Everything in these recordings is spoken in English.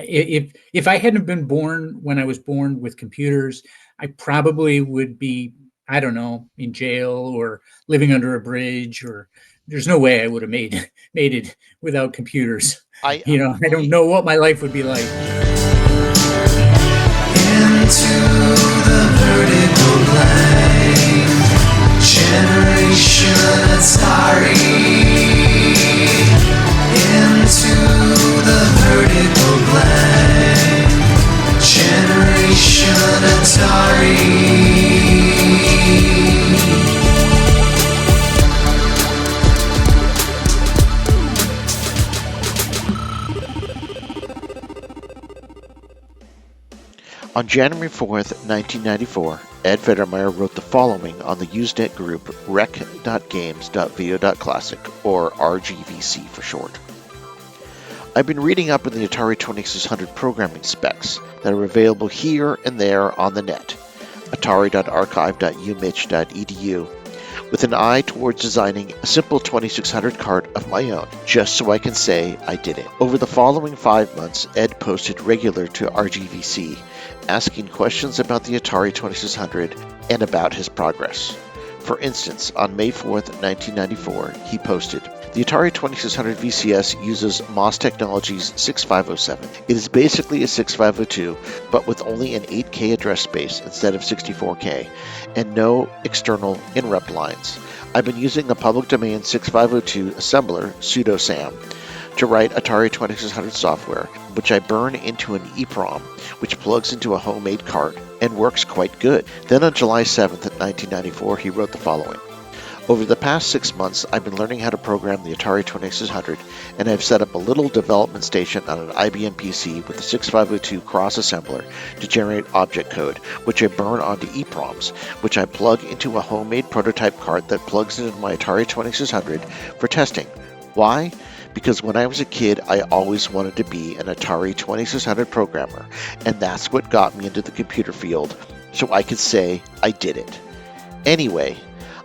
If I hadn't been born when I was born with computers, I probably would be, I don't know, in jail or living under a bridge, or there's no way I would have made it without computers. I I don't know what my life would be like. Into the vertical line, generation Atari. Into the vertical line, generation Atari. On January 4th, 1994, Ed Federmeyer wrote the following on the Usenet group rec.games.vo.classic, or RGVC for short. I've been reading up on the Atari 2600 programming specs that are available here and there on the net, atari.archive.umich.edu, with an eye towards designing a simple 2600 cart of my own, just so I can say I did it. Over the following 5 months, Ed posted regular to RGVC, asking questions about the Atari 2600 and about his progress. For instance, on May 4th, 1994, he posted, "The Atari 2600 VCS uses MOS Technologies 6507. It is basically a 6502, but with only an 8K address space instead of 64K, and no external interrupt lines. I've been using the public domain 6502 assembler, sudo-sam, to write Atari 2600 software, which I burn into an EEPROM, which plugs into a homemade cart, and works quite good." Then on July 7th, 1994, he wrote the following. "Over the past 6 months, I've been learning how to program the Atari 2600, and I've set up a little development station on an IBM PC with a 6502 cross-assembler to generate object code, which I burn onto EEPROMs, which I plug into a homemade prototype cart that plugs into my Atari 2600 for testing. Why? Because when I was a kid, I always wanted to be an Atari 2600 programmer, and that's what got me into the computer field, so I could say I did it. Anyway,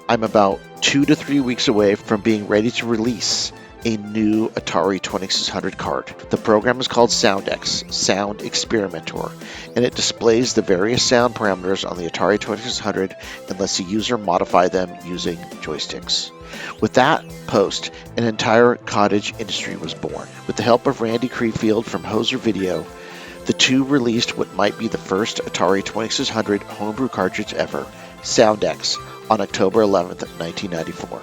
I'm about 2 to 3 weeks away from being ready to release a new Atari 2600 cart. The program is called SoundX, Sound Experimenter, and it displays the various sound parameters on the Atari 2600 and lets the user modify them using joysticks." With that post, an entire cottage industry was born. With the help of Randy Creefield from Hoser Video, the two released what might be the first Atari 2600 homebrew cartridge ever, SoundX, on October 11th, 1994.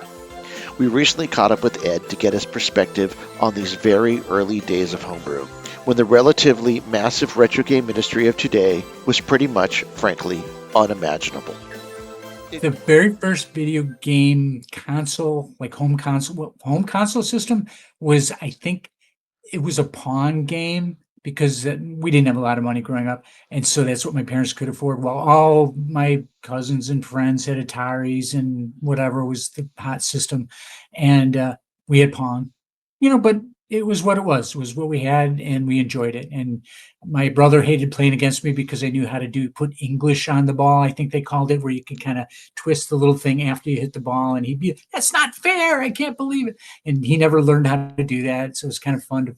We recently caught up with Ed to get his perspective on these very early days of homebrew, when the relatively massive retro game industry of today was pretty much, frankly, unimaginable. The very first video game console, like home console system was, I think it was a Pong game, because we didn't have a lot of money growing up. And so that's what my parents could afford. While all my cousins and friends had Ataris and whatever was the hot system. And we had Pong, but it was what it was. It was what we had, and we enjoyed it. And my brother hated playing against me because I knew how to put English on the ball, I think they called it, where you could kind of twist the little thing after you hit the ball, and he'd be, "That's not fair. I can't believe it." And he never learned how to do that. So it was kind of fun to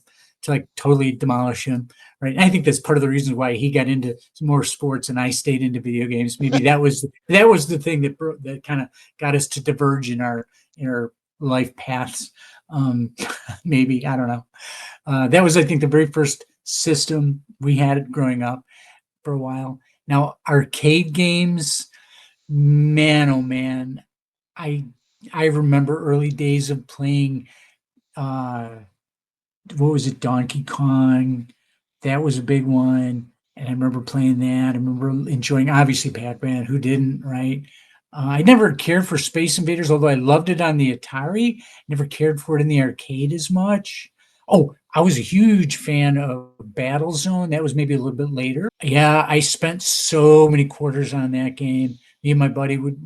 like totally demolish him. Right. And I think that's part of the reason why he got into more sports and I stayed into video games. Maybe that was the thing that kind of got us to diverge in our life paths. Maybe, I don't know. That was, I think, the very first system we had growing up for a while. Now, arcade games, man, oh man, I remember early days of playing, what was it, Donkey Kong. That was a big one, and I remember playing that. I remember enjoying, obviously, Pac-Man. Who didn't, right? I never cared for Space Invaders, although I loved it on the Atari. Never cared for it in the arcade as much. Oh, I was a huge fan of Battlezone. That was maybe a little bit later. Yeah, I spent so many quarters on that game. Me and my buddy would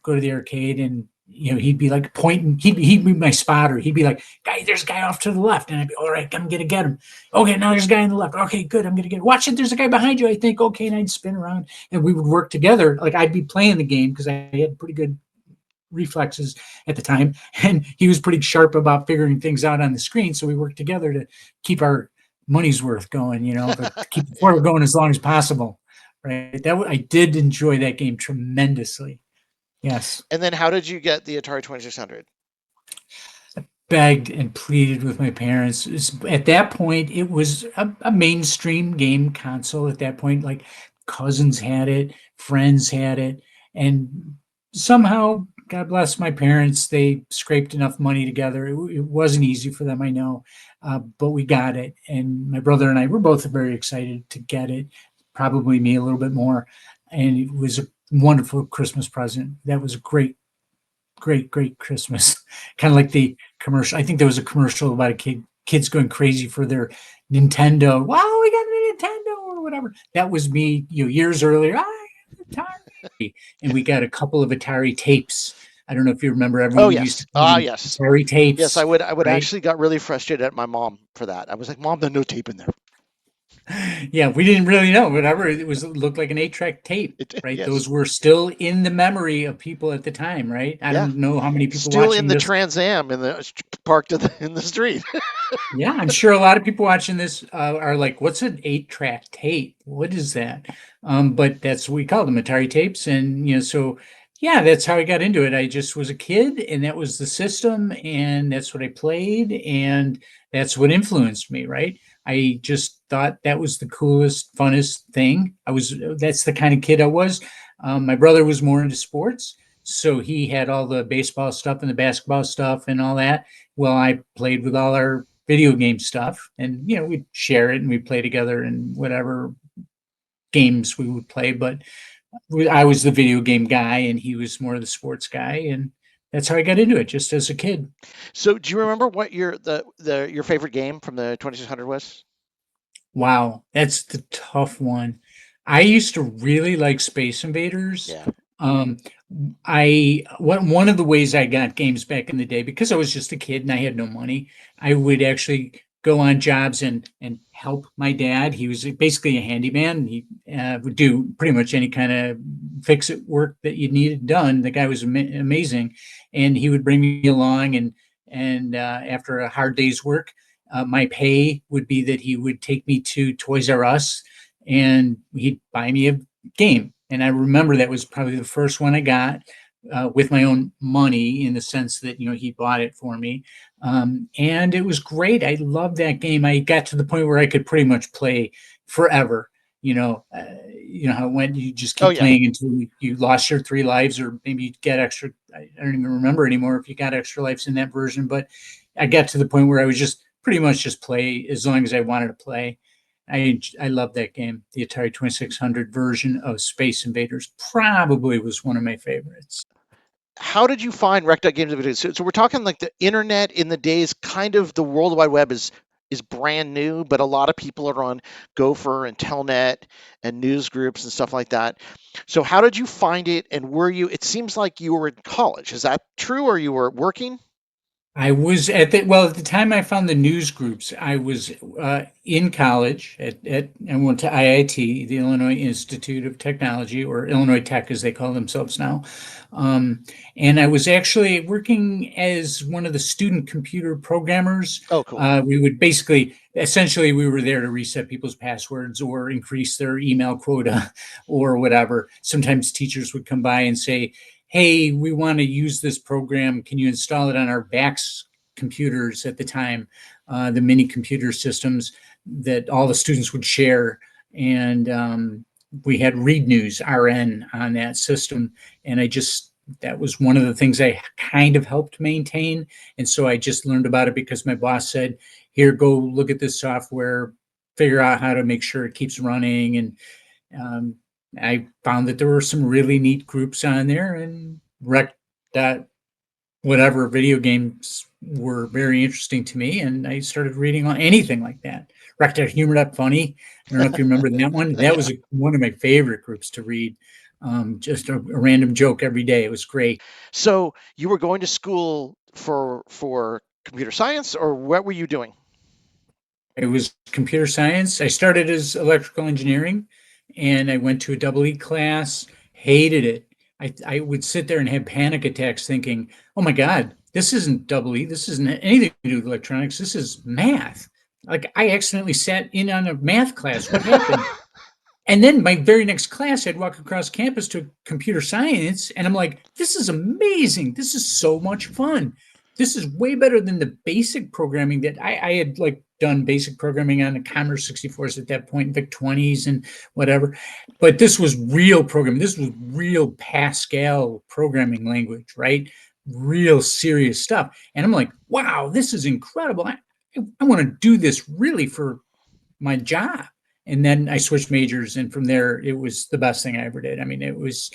go to the arcade, and he'd be like pointing. He'd be my spotter. He'd be like, "Guy, there's a guy off to the left," and I'd be, "All right, I'm gonna get him." "Okay, now there's a guy on the left." "Okay, good, I'm gonna get him." "Watch it, there's a guy behind you, I think." "Okay," and I'd spin around, and we would work together. Like, I'd be playing the game because I had pretty good reflexes at the time, and he was pretty sharp about figuring things out on the screen. So we worked together to keep our money's worth going, but to keep the floor going as long as possible, right? I did enjoy that game tremendously. Yes. And then how did you get the Atari 2600? Begged and pleaded with my parents. At that point, it was a mainstream game console. At that point, like cousins had it, friends had it, and somehow, God bless my parents, they scraped enough money together. It wasn't easy for them, I know, but we got it. And my brother and I were both very excited to get it, probably me a little bit more. And it was a wonderful Christmas present. That was a great Christmas. Kind of like the commercial. I think there was a commercial about kids going crazy for their Nintendo. Wow, we got a Nintendo or whatever. That was me, years earlier. Atari. And we got a couple of Atari tapes. I don't know if you remember. Everyone used to yes. Atari tapes. Yes, I would right? actually got really frustrated at my mom for that. I was like, Mom, there's no tape in there. Yeah, we didn't really know. Whatever it looked like an 8-track tape, right? Yes. Those were still in the memory of people at the time, right? I don't know how many people still watching in the this. Trans Am parked in the street. Yeah, I'm sure a lot of people watching this are like, "What's an 8-track tape? What is that?" But that's what we call them, Atari tapes, and so yeah, that's how I got into it. I just was a kid, and that was the system, and that's what I played, and that's what influenced me, right? I just thought that was the coolest, funnest thing. That's the kind of kid I was. My brother was more into sports, so he had all the baseball stuff and the basketball stuff and all that. Well, I played with all our video game stuff, and we'd share it and we'd play together and whatever games we would play. But I was the video game guy, and he was more the sports guy, and that's how I got into it, just as a kid. So, do you remember what your favorite game from the 2600 was? Wow, that's the tough one. I used to really like Space Invaders. Yeah. One of the ways I got games back in the day, because I was just a kid and I had no money, I would actually go on jobs and help my dad. He was basically a handyman. He would do pretty much any kind of fix-it work that you needed done. The guy was amazing, and he would bring me along, and after a hard day's work, my pay would be that he would take me to Toys R Us and he'd buy me a game. And I remember that was probably the first one I got with my own money, in the sense that, he bought it for me. And it was great. I loved that game. I got to the point where I could pretty much play forever. You know how it went. You just keep playing until you lost your 3 lives, or maybe you get extra. I don't even remember anymore if you got extra lives in that version. But I got to the point where I was just pretty much just play as long as I wanted to play. I love that game. The Atari 2600 version of Space Invaders probably was one of my favorites. How did you find Rec Games? So we're talking like the internet in the days, kind of the World Wide Web is brand new, but a lot of people are on Gopher and Telnet and news groups and stuff like that. So how did you find it, and it seems like you were in college. Is that true, or you were working? I was at the time I found the news groups. I was in college I went to IIT, the Illinois Institute of Technology, or Illinois Tech as they call themselves now. And I was actually working as one of the student computer programmers. Oh, cool. We would essentially, we were there to reset people's passwords or increase their email quota or whatever. Sometimes teachers would come by and say, "Hey, we want to use this program. Can you install it on our VAX computers?" At the time, the mini computer systems that all the students would share. And we had Read News RN on that system. And that was one of the things I kind of helped maintain. And so I just learned about it because my boss said, "Here, go look at this software, figure out how to make sure it keeps running." And I found that there were some really neat groups on there, and whatever video games were very interesting to me, and I started reading on anything like that. Humor.funny. I don't know if you remember that one. That was one of my favorite groups to read. Just a random joke every day. It was great. So you were going to school for computer science, or what were you doing? It was computer science. I started as electrical engineering, and I went to a double E class, hated it. I would sit there and have panic attacks thinking, "Oh my God, this isn't double E. This isn't anything to do with electronics. This is math. Like, I accidentally sat in on a math class. What happened? And then my very next class, I'd walk across campus to computer science, and I'm like, this is amazing. This is so much fun. This is way better than the basic programming that I had like done basic programming on the Commodore 64s at that point, VIC 20s and whatever. But this was real programming. This was real Pascal programming language, right? Real serious stuff. And I'm like, wow, this is incredible. I want to do this really for my job. And then I switched majors, and from there, it was the best thing I ever did. I mean, it was,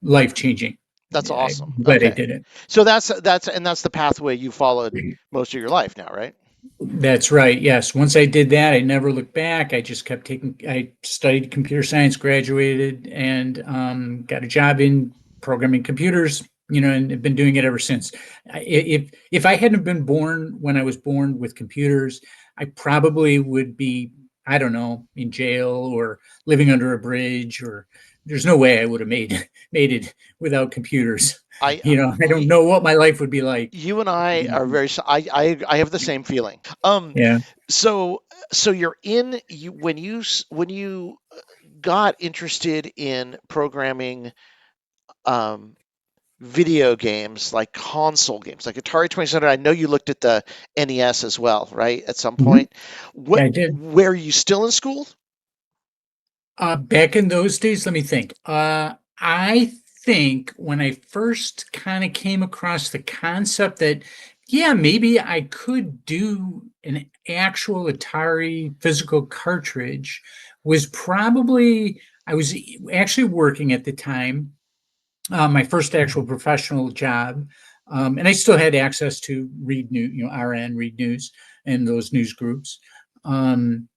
life changing. That's awesome. I'm glad I Okay. did it. So that's the pathway you followed most of your life now, right? That's right. Yes. Once I did that, I never looked back. I just kept I studied computer science, graduated, and got a job in programming computers, and have been doing it ever since. If I hadn't been born when I was born with computers, I probably would be, I don't know, in jail or living under a bridge, or there's no way I would have made it without computers. I don't know what my life would be like. You and I are very. I have the same feeling. Yeah. So you're in. When you got interested in programming, video games, like console games, like Atari 2600. I know you looked at the NES as well, right? At some point. What? Yeah, I did. Were you still in school? Back in those days, let me think. I think when I first kind of came across the concept that, yeah, maybe I could do an actual Atari physical cartridge, was probably, I was actually working at the time, my first actual professional job. And I still had access to read news, RN, read news, and those news groups. And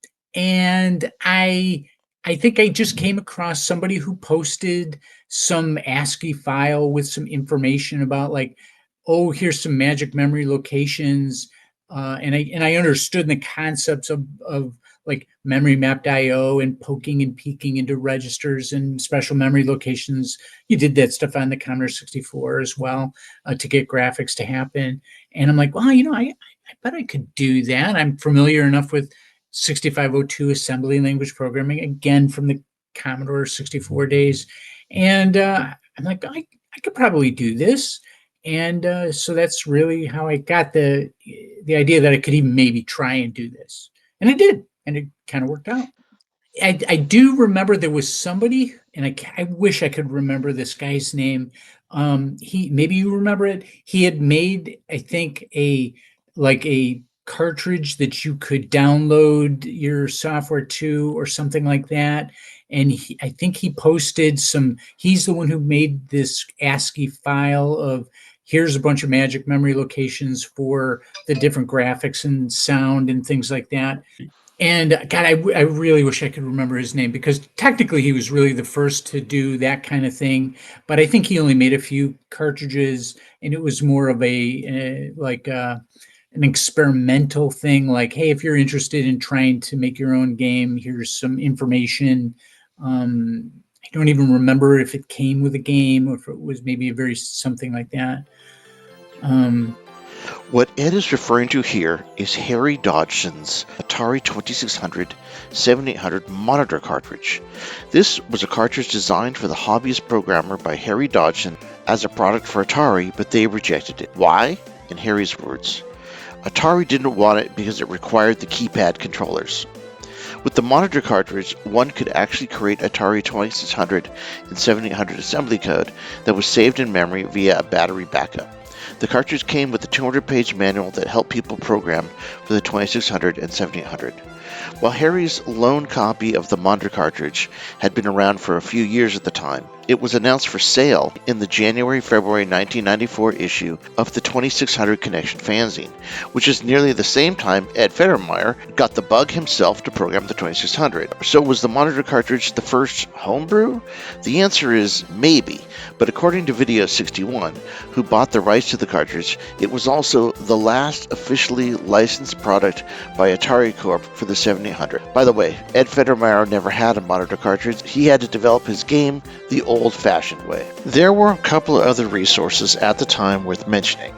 I think I just came across somebody who posted some ASCII file with some information about, like, oh, here's some magic memory locations. And I understood the concepts of like memory mapped IO and poking and peeking into registers and special memory locations. You did that stuff on the Commodore 64 as well, to get graphics to happen. And I'm like, well, I bet I could do that. I'm familiar enough with 6502 assembly language programming, again from the Commodore 64 days. And I'm like, I could probably do this. And so that's really how I got the idea that I could even maybe try and do this. And I did, and it kind of worked out. I do remember there was somebody, and I wish I could remember this guy's name. Maybe you remember it. He had made, I think, a cartridge that you could download your software to, or something like that. And I think he posted he's the one who made this ASCII file of, here's a bunch of magic memory locations for the different graphics and sound and things like that. And God, I really wish I could remember his name, because technically he was really the first to do that kind of thing. But I think he only made a few cartridges, and it was more of an experimental thing, like, hey, if you're interested in trying to make your own game, here's some information. I don't even remember if it came with a game or if it was maybe something like that. What Ed is referring to here is Harry Dodgson's Atari 2600 7800 monitor cartridge. This was a cartridge designed for the hobbyist programmer by Harry Dodgson as a product for Atari, but they rejected it. Why? In Harry's words, Atari didn't want it because it required the keypad controllers. With the monitor cartridge, one could actually create Atari 2600 and 7800 assembly code that was saved in memory via a battery backup. The cartridge came with a 200-page manual that helped people program for the 2600 and 7800. While Harry's lone copy of the monitor cartridge had been around for a few years at the time, it was announced for sale in the January-February 1994 issue of the 2600 Connection fanzine, which is nearly the same time Ed Federmeyer got the bug himself to program the 2600. So was the monitor cartridge the first homebrew? The answer is maybe, but according to Video 61, who bought the rights to the cartridge, it was also the last officially licensed product by Atari Corp for the 7800. By the way, Ed Federmeyer never had a monitor cartridge. He had to develop his game the old-fashioned way. There were a couple of other resources at the time worth mentioning.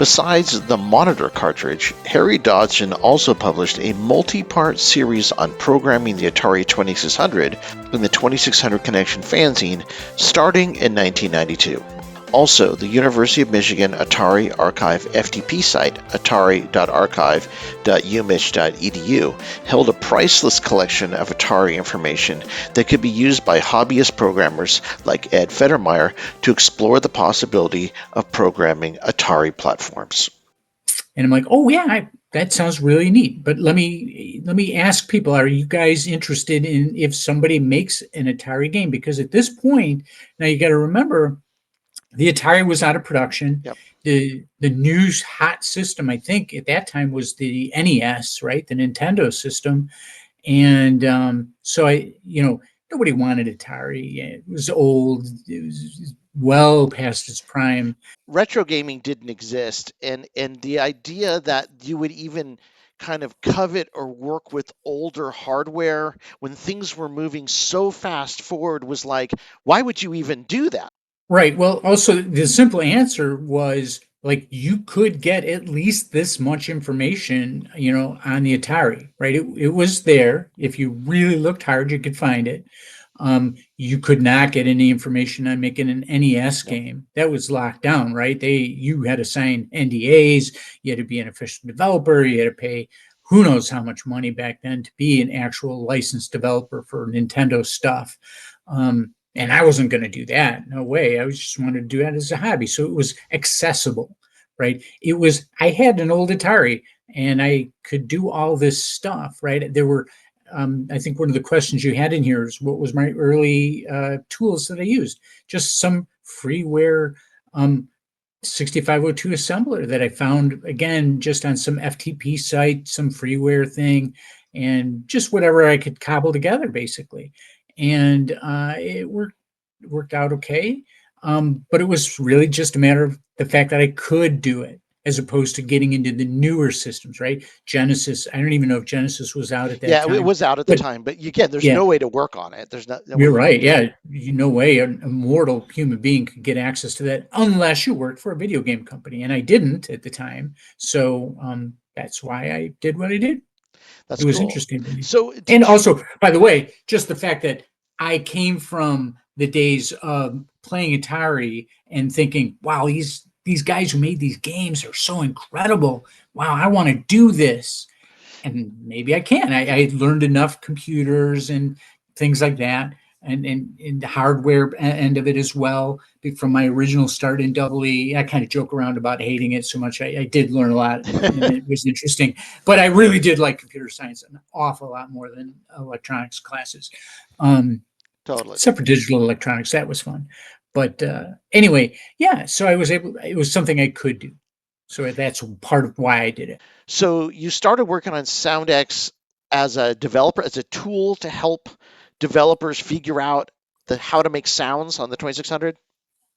Besides the monitor cartridge, Harry Dodson also published a multi-part series on programming the Atari 2600 in the 2600 Connection fanzine starting in 1992. Also, the University of Michigan Atari Archive FTP site, atari.archive.umich.edu, held a priceless collection of Atari information that could be used by hobbyist programmers like Ed Federmeyer to explore the possibility of programming Atari platforms. And I'm like, oh yeah, that sounds really neat. But let me ask people: are you guys interested in if somebody makes an Atari game? Because at this point, now you got to remember, the Atari was out of production. Yep. The new hot system, I think, at that time was the NES, right? The Nintendo system. And so nobody wanted Atari. It was old. It was well past its prime. Retro gaming didn't exist, and the idea that you would even kind of covet or work with older hardware when things were moving so fast forward was like, why would you even do that? Right. Well, also the simple answer was like you could get at least this much information, on the Atari, right? It was there. If you really looked hard, you could find it. You could not get any information on making an NES game. That was locked down, right? You had to sign NDAs, you had to be an official developer, you had to pay who knows how much money back then to be an actual licensed developer for Nintendo stuff. And I wasn't going to do that. No way. I just wanted to do that as a hobby. So it was accessible, right? I had an old Atari and I could do all this stuff, right? There were, I think one of the questions you had in here is what was my early tools that I used? Just some freeware 6502 assembler that I found, again, just on some FTP site, some freeware thing, and just whatever I could cobble together, basically. And it worked out okay. But it was really just a matter of the fact that I could do it, as opposed to getting into the newer systems, right? Genesis, I don't even know if Genesis was out at that time. Yeah, it was out at the time, but again, there's no way to work on it. There's not. You're right. Yeah, no way a mortal human being could get access to that unless you worked for a video game company, and I didn't at the time. So that's why I did what I did. That's it was cool. Interesting to me. So, and also, by the way, just the fact that I came from the days of playing Atari and thinking, wow, these guys who made these games are so incredible. Wow, I want to do this. And maybe I can. I learned enough computers and things like that, and the hardware end of it as well. From my original start in EE, I kind of joke around about hating it so much. I did learn a lot, and it was interesting. But I really did like computer science an awful lot more than electronics classes. Totally. Except for digital electronics, that was fun. But anyway, yeah. So I was able. It was something I could do. So that's part of why I did it. So you started working on SoundX as a developer, as a tool to help developers figure out how to make sounds on the 2600?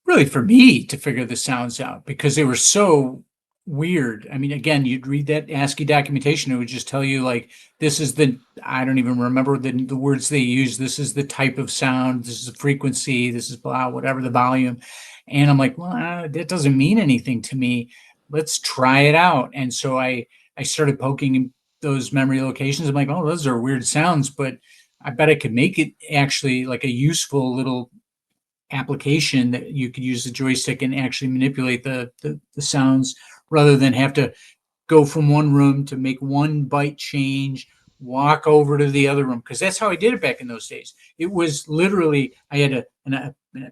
Really for me to figure the sounds out because they were so weird. I mean, again, you'd read that ASCII documentation, it would just tell you like, this is I don't even remember the words they use. This is the type of sound. This is the frequency. This is blah, whatever the volume. And I'm like, well, that doesn't mean anything to me. Let's try it out. And so I started poking those memory locations. I'm like, oh, those are weird sounds, but I bet I could make it actually like a useful little application that you could use the joystick and actually manipulate the sounds rather than have to go from one room to make one byte change, walk over to the other room. Because that's how I did it back in those days. It was literally, I had a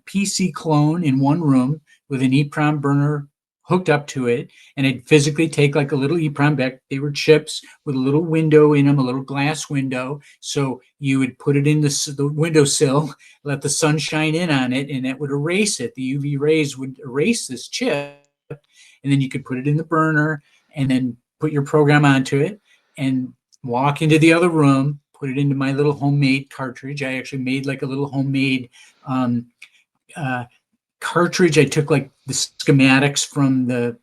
PC clone in one room with an EEPROM burner hooked up to it, and I'd physically take like a little EEPROM back. They were chips with a little window in them, a little glass window. So you would put it in the windowsill, let the sun shine in on it, and that would erase it. The UV rays would erase this chip, and then you could put it in the burner and then put your program onto it and walk into the other room, put it into my little homemade cartridge. I actually made like a little homemade cartridge. I took like the schematics from that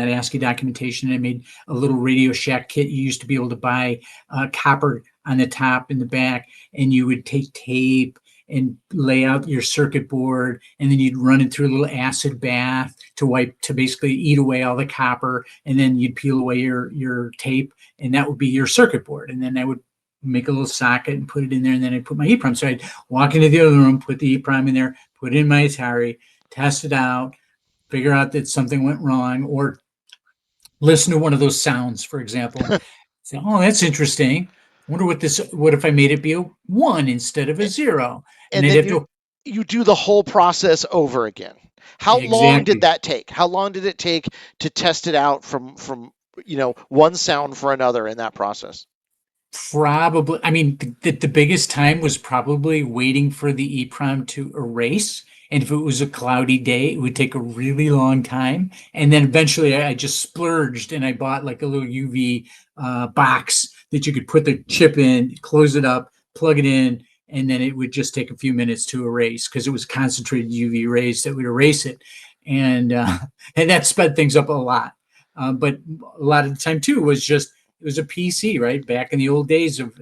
ASCII documentation. I made a little Radio Shack kit. You used to be able to buy copper on the top and the back, and you would take tape and lay out your circuit board, and then you'd run it through a little acid bath to basically eat away all the copper, and then you'd peel away your tape, and that would be your circuit board. And then I would make a little socket and put it in there, and then I'd put my EEPROM. So I'd walk into the other room, put the EEPROM in there, put it in my Atari, test it out, figure out that something went wrong, or listen to one of those sounds, for example. Say, oh, that's interesting. Wonder what if I made it be a 1 instead of a 0? And then you do the whole process over again. How long did that take? How long did it take to test it out from one sound for another in that process? Probably, I mean, the biggest time was probably waiting for the EEPROM to erase. And if it was a cloudy day, it would take a really long time. And then eventually I just splurged and I bought like a little UV box that you could put the chip in, close it up, plug it in, and then it would just take a few minutes to erase because it was concentrated UV rays that would erase it. And that sped things up a lot. But a lot of the time too it was a PC, right? Back in the old days of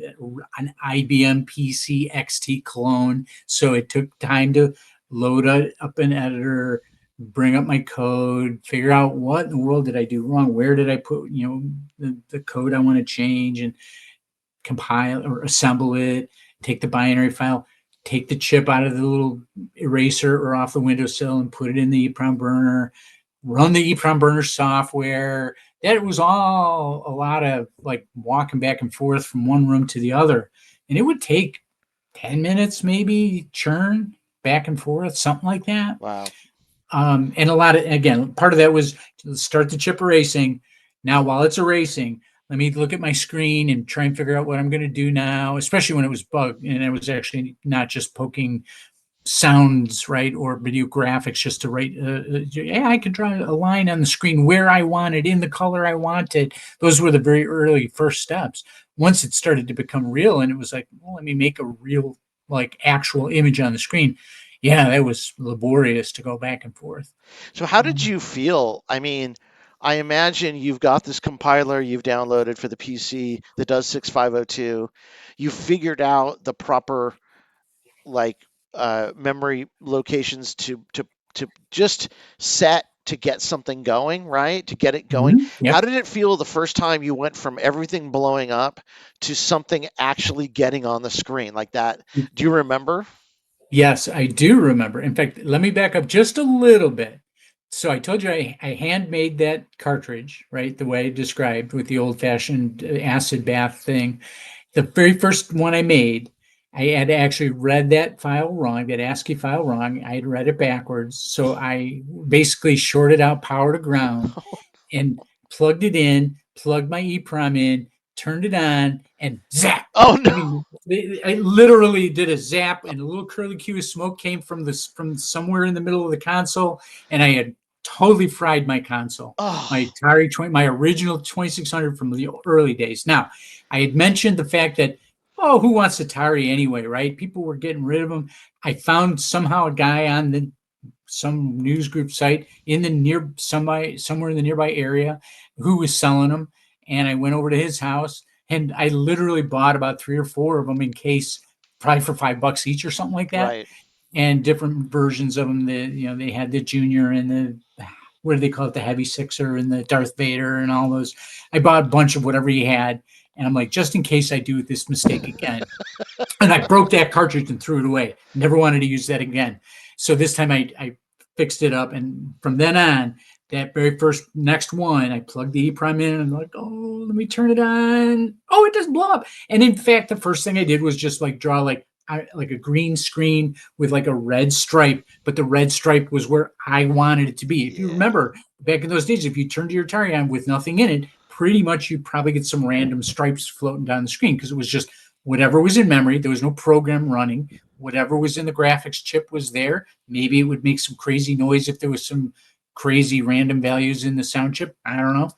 an IBM PC XT clone. So it took time to load up an editor, bring up my code, figure out what in the world did I do wrong? Where did I put, the code I want to change, and compile or assemble it, take the binary file, take the chip out of the little eraser or off the windowsill and put it in the EEPROM burner, run the EEPROM burner software. That was all a lot of like walking back and forth from one room to the other. And it would take 10 minutes, maybe, churn back and forth, something like that. Wow. And part of that was to start the chip erasing. Now, while it's erasing, let me look at my screen and try and figure out what I'm going to do now, especially when it was bugged and I was actually not just poking sounds, right, or video graphics just to write. I could draw a line on the screen where I wanted, in the color I wanted. Those were the very early first steps. Once it started to become real and it was like, well, let me make a real, like, actual image on the screen. Yeah, that was laborious to go back and forth. So how did you feel? I mean, I imagine you've got this compiler you've downloaded for the PC that does 6502. You figured out the proper memory locations to just set to get something going, right? To get it going. Mm-hmm. Yep. How did it feel the first time you went from everything blowing up to something actually getting on the screen like that? Do you remember? Yes, I do remember. In fact, let me back up just a little bit. So I told you I handmade that cartridge, right? The way I described with the old-fashioned acid bath thing. The very first one I made, I had actually read that file wrong, that ASCII file wrong. I had read it backwards. So I basically shorted out power to ground and plugged it in, plugged my EEPROM in, turned it on, and zap. Oh no! I literally did a zap, and a little curly Q of smoke came from somewhere in the middle of the console, and I had totally fried my console. Oh. My Atari my original 2600 from the early days. Now, I had mentioned the fact that, who wants Atari anyway, right? People were getting rid of them. I found somehow a guy on some news group site somewhere in the nearby area who was selling them, and I went over to his house. And I literally bought about 3 or 4 of them in case, probably for $5 each or something like that. Right. And different versions of them. They had the Junior and the, what do they call it? The Heavy Sixer and the Darth Vader and all those. I bought a bunch of whatever he had. And I'm like, just in case I do this mistake again. And I broke that cartridge and threw it away. Never wanted to use that again. So this time I fixed it up. And from then on, that very next one, I plugged the EEPROM in and I'm like, let me turn it on. Oh, it doesn't blow up. And in fact, the first thing I did was just draw like a green screen with like a red stripe, but the red stripe was where I wanted it to be. If you remember back in those days, if you turned your Atari on with nothing in it, pretty much you'd probably get some random stripes floating down the screen because it was just whatever was in memory. There was no program running. Whatever was in the graphics chip was there. Maybe it would make some crazy noise if there was some crazy random values in the sound chip. I don't know,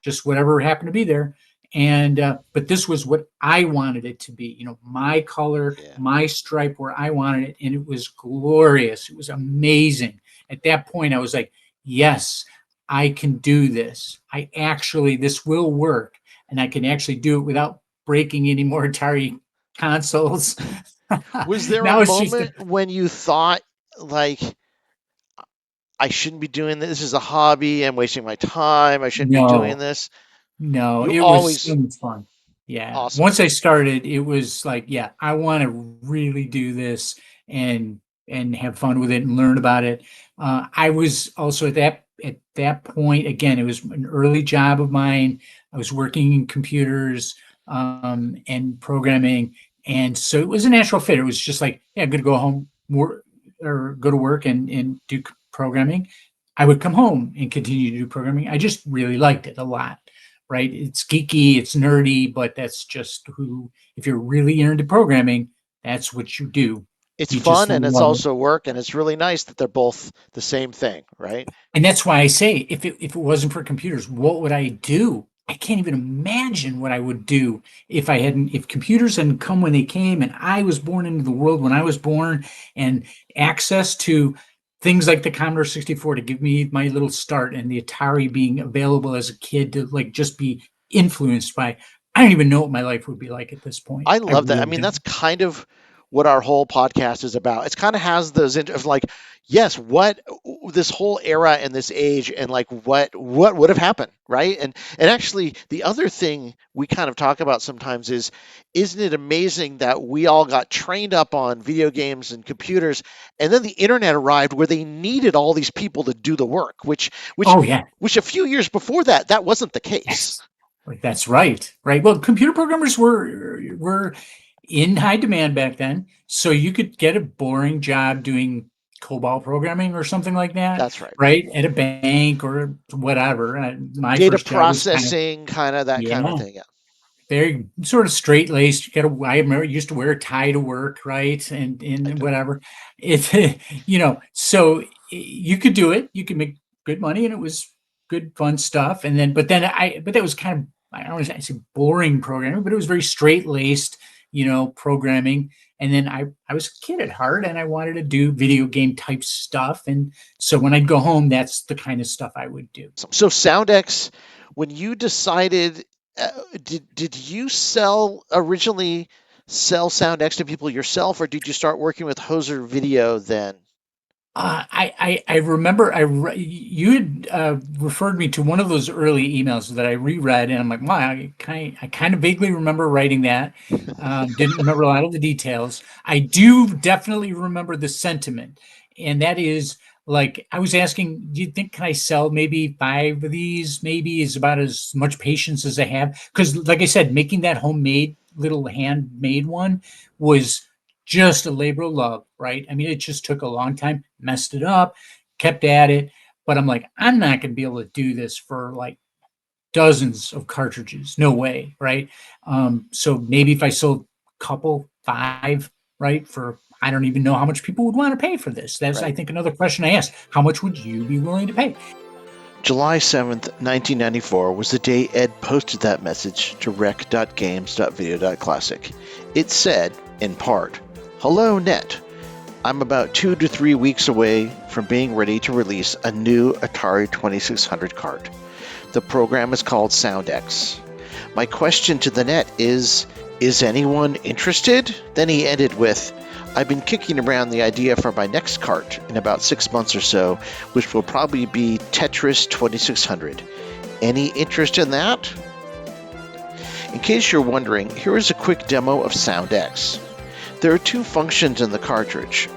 just whatever happened to be there. And but this was what I wanted it to be, my color, my stripe where I wanted it. And it was glorious. It was amazing. At that point, I was like, yes, I can do this. This will work. And I can actually do it without breaking any more Atari consoles. Was there a Now it's just moment when you thought, like, I shouldn't be doing this. This is a hobby. I'm wasting my time. I shouldn't be doing no, this. no, You it was always so much fun. Yeah. awesome. Once I started, it was like, yeah, I want to really do this and have fun with it and learn about it. I was also at that point, again, it was an early job of mine. I was working in computers and programming. And so it was a natural fit. It was just like, yeah, I'm gonna go home, work or go to work and do programming. I would come home and continue to do programming. I just really liked it a lot, right? It's geeky, it's nerdy, but that's just who, if you're really into programming, that's what you do. It's You just fun and it's love it. also work, and it's really nice that they're both the same thing, right? And that's why I say, if it wasn't for computers, what would I do? I can't even imagine what I would do if computers hadn't come when they came and I was born into the world when I was born and access to things like the Commodore 64 to give me my little start and the Atari being available as a kid to like just be influenced by. I don't even know what my life would be like at this point. I I love that. I really mean, don't. that's kind of what our whole podcast is about. It's kind of has those of like, yes, what this whole era and this age and like what would have happened, right? And actually, the other thing we kind of talk about sometimes is, isn't it amazing that we all got trained up on video games and computers, and then the internet arrived where they needed all these people to do the work, which Oh yeah. which a few years before that wasn't the case. Yes. Like, that's right. Right. Well, computer programmers were in high demand back then. So you could get a boring job doing COBOL programming or something like that, That's right. right? At a bank or whatever. My Data first job was kind of, processing, kind of that kind of yeah, thing. Yeah. very sort of straight laced. I remember used to wear a tie to work, right? I And do. whatever. It's so you could do it. You could make good money, and it was good, fun stuff. And then, but that was kind of, I don't want to say boring programming, but it was very straight laced, programming. And then I was a kid at heart, and I wanted to do video game type stuff. And so when I'd go home, that's the kind of stuff I would do. So SoundX, when you decided, did you originally sell SoundX to people yourself, or did you start working with Hoser Video then? I remember you had referred me to one of those early emails that I reread, and I'm like, wow, I kind of vaguely remember writing that. Didn't remember a lot of the details. I do definitely remember the sentiment, and that is like I was asking, do you think can I sell maybe 5 of these? Maybe is about as much patience as I have, because like I said, making that homemade little handmade one was just a labor of love, right? I mean, it just took a long time, messed it up, kept at it. But I'm like, I'm not going to be able to do this for like dozens of cartridges. No way, right? So maybe if I sold a couple, 5, right, for I don't even know how much people would want to pay for this. That's, I Right. think, another question I asked. How much would you be willing to pay? July 7th, 1994 was the day Ed posted that message to rec.games.video.classic. It said, in part, "Hello, Net. I'm about 2 to 3 weeks away from being ready to release a new Atari 2600 cart. The program is called SoundX. My question to the net is anyone interested?" Then he ended with, "I've been kicking around the idea for my next cart in about 6 months or so, which will probably be Tetris 2600. Any interest in that?" In case you're wondering, here is a quick demo of SoundX. There are 2 functions in the cartridge.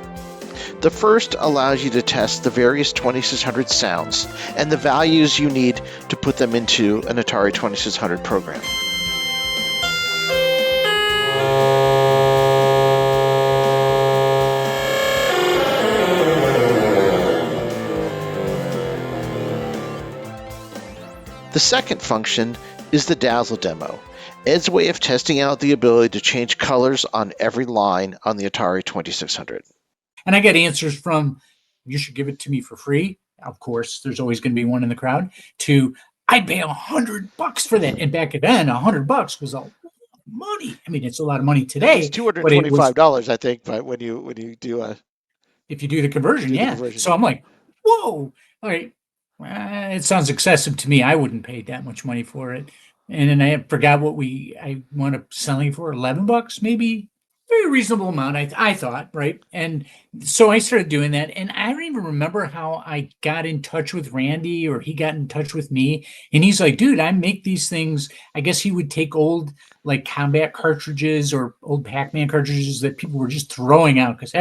The first allows you to test the various 2600 sounds and the values you need to put them into an Atari 2600 program. The second function is the Dazzle demo, Ed's way of testing out the ability to change colors on every line on the Atari 2600. And I got answers from, you should give it to me for free. Of course, there's always going to be one in the crowd, to I'd pay $100 for that. And back then, $100 was a lot of money. I mean, it's a lot of money It's today, but it was, $225, I think, but when you do if you do the conversion, the yeah. conversion. So I'm like, whoa, all right. It sounds excessive to me. I wouldn't pay that much money for it. And then I forgot what I wound up selling for, $11, maybe very reasonable amount, I thought, right? And so I started doing that, and I don't even remember how I got in touch with Randy or he got in touch with me. And he's like, dude, I make these things. I guess he would take old like combat cartridges or old Pac-Man cartridges that people were just throwing out because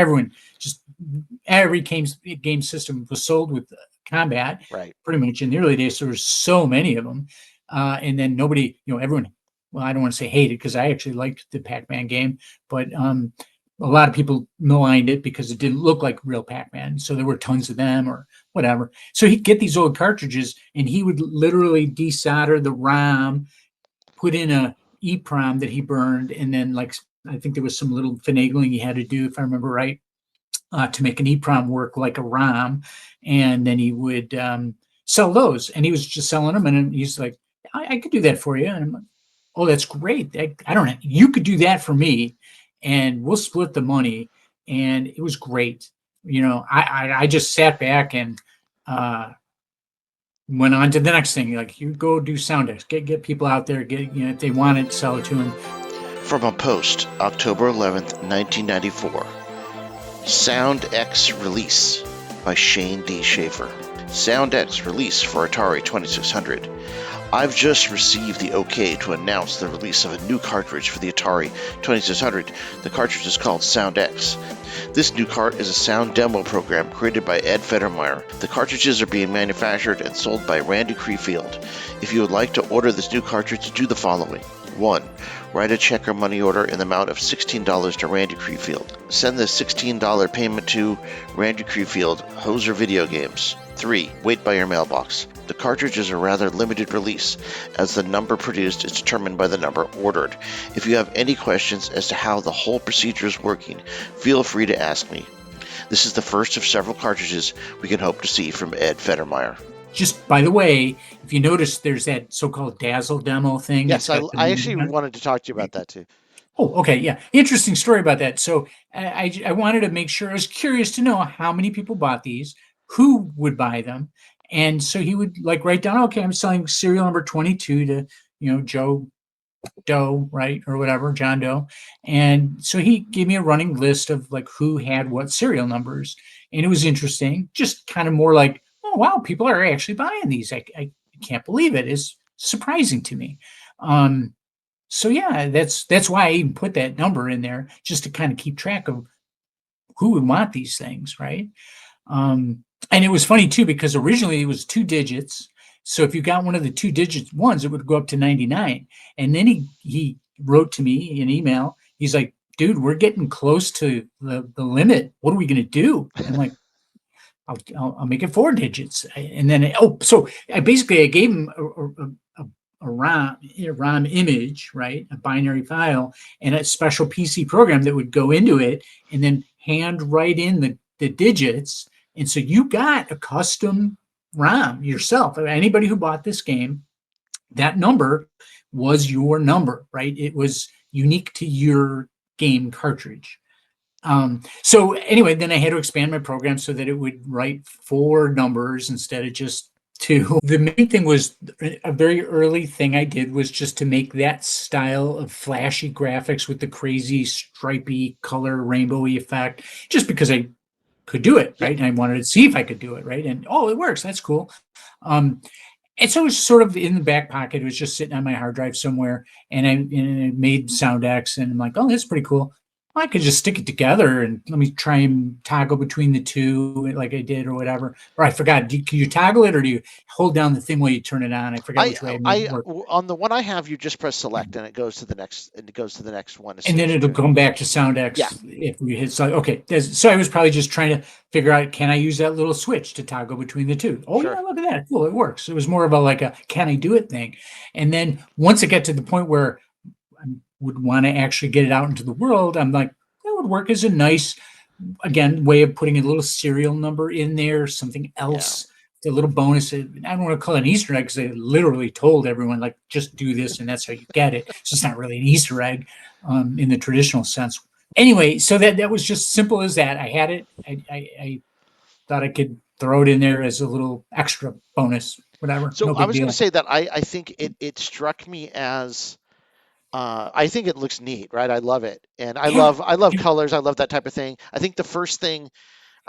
every game system was sold with combat, Right. pretty much in the early days. There were so many of them, and then nobody, everyone. Well, I don't want to say hated because I actually liked the Pac-Man game, but a lot of people maligned it because it didn't look like real Pac-Man. So there were tons of them or whatever. So he'd get these old cartridges and he would literally desolder the ROM, put in a EEPROM that he burned, and then like I think there was some little finagling he had to do, if I remember right, to make an EEPROM work like a ROM. And then he would sell those, and he was just selling them. And he's like, I could do that for you. And I'm like, oh, that's great. I don't know. You could do that for me and we'll split the money. And it was great. I just sat back and went on to the next thing. Like, you go do sound decks, get people out there, if they want it, sell it to them. From a post, October 11th, 1994. Sound X release by Shane D. Schaefer. Sound X release for Atari 2600. I've just received the OK to announce the release of a new cartridge for the Atari 2600. The cartridge is called Sound X. This new cart is a sound demo program created by Ed Federmeyer. The cartridges are being manufactured and sold by Randy Creefield. If you would like to order this new cartridge, do the following. 1. Write a check or money order in the amount of $16 to Randy Creefield. Send the $16 payment to Randy Creefield, Hoser Video Games. 3. Wait by your mailbox. The cartridge is a rather limited release, as the number produced is determined by the number ordered. If you have any questions as to how the whole procedure is working, feel free to ask me. This is the first of several cartridges we can hope to see from Ed Federmeyer. Just by the way, if you notice, there's that so-called Dazzle demo thing. Yes, I actually wanted to talk to you about that too. Oh, okay, yeah. Interesting story about that. So I wanted to make sure, I was curious to know how many people bought these, who would buy them. And so he would like write down, okay, I'm selling serial number 22 to, Joe Doe, right? Or whatever, John Doe. And so he gave me a running list of like who had what serial numbers. And it was interesting, just kind of more like, oh, wow, people are actually buying these. I can't believe it. It's surprising to me. So yeah, that's why I even put that number in there, just to kind of keep track of who would want these things, right? And it was funny too, because originally it was 2 digits. So if you got one of the 2 digit ones, it would go up to 99. And then he wrote to me an email. He's like, dude, we're getting close to the limit. What are we going to do? And I'm like, I'll make it 4 digits. And then, so I gave him a ROM image, right? A binary file and a special PC program that would go into it and then hand write in the digits. And so you got a custom ROM yourself. Anybody who bought this game, that number was your number, right? It was unique to your game cartridge. So anyway, then I had to expand my program so that it would write 4 numbers instead of just 2. The main thing was a very early thing I did was just to make that style of flashy graphics with the crazy stripy color rainbowy effect, just because I could do it, right? And I wanted to see if I could do it, right? And it works. That's cool. And so it was sort of in the back pocket. It was just sitting on my hard drive somewhere, and I made Sound X, and I'm like, oh, that's pretty cool. I could just stick it together and let me try and toggle between the two like I did or whatever. Or I forgot. Can you toggle it or do you hold down the thing while you turn it on? I forgot which way it worked. On the one I have, you just press select and it goes to the next one. And then it'll come back to Sound X if we hit select. Okay. So I was probably just trying to figure out, can I use that little switch to toggle between the two? Oh, sure. Yeah, look at that. Cool. It works. It was more of a can I do it thing. And then once it got to the point where I would want to actually get it out into the world, I'm like, that would work as a nice, again, way of putting a little serial number in there, something else, a little bonus. I don't want to call it an Easter egg because they literally told everyone, like, just do this and that's how you get it. So it's not really an Easter egg in the traditional sense. Anyway, so that was just simple as that. I had it. I thought I could throw it in there as a little extra bonus, whatever. So I was going to say that I think it struck me as I think it looks neat, right? I love it, and Yeah. I love colors. I love that type of thing. I think the first thing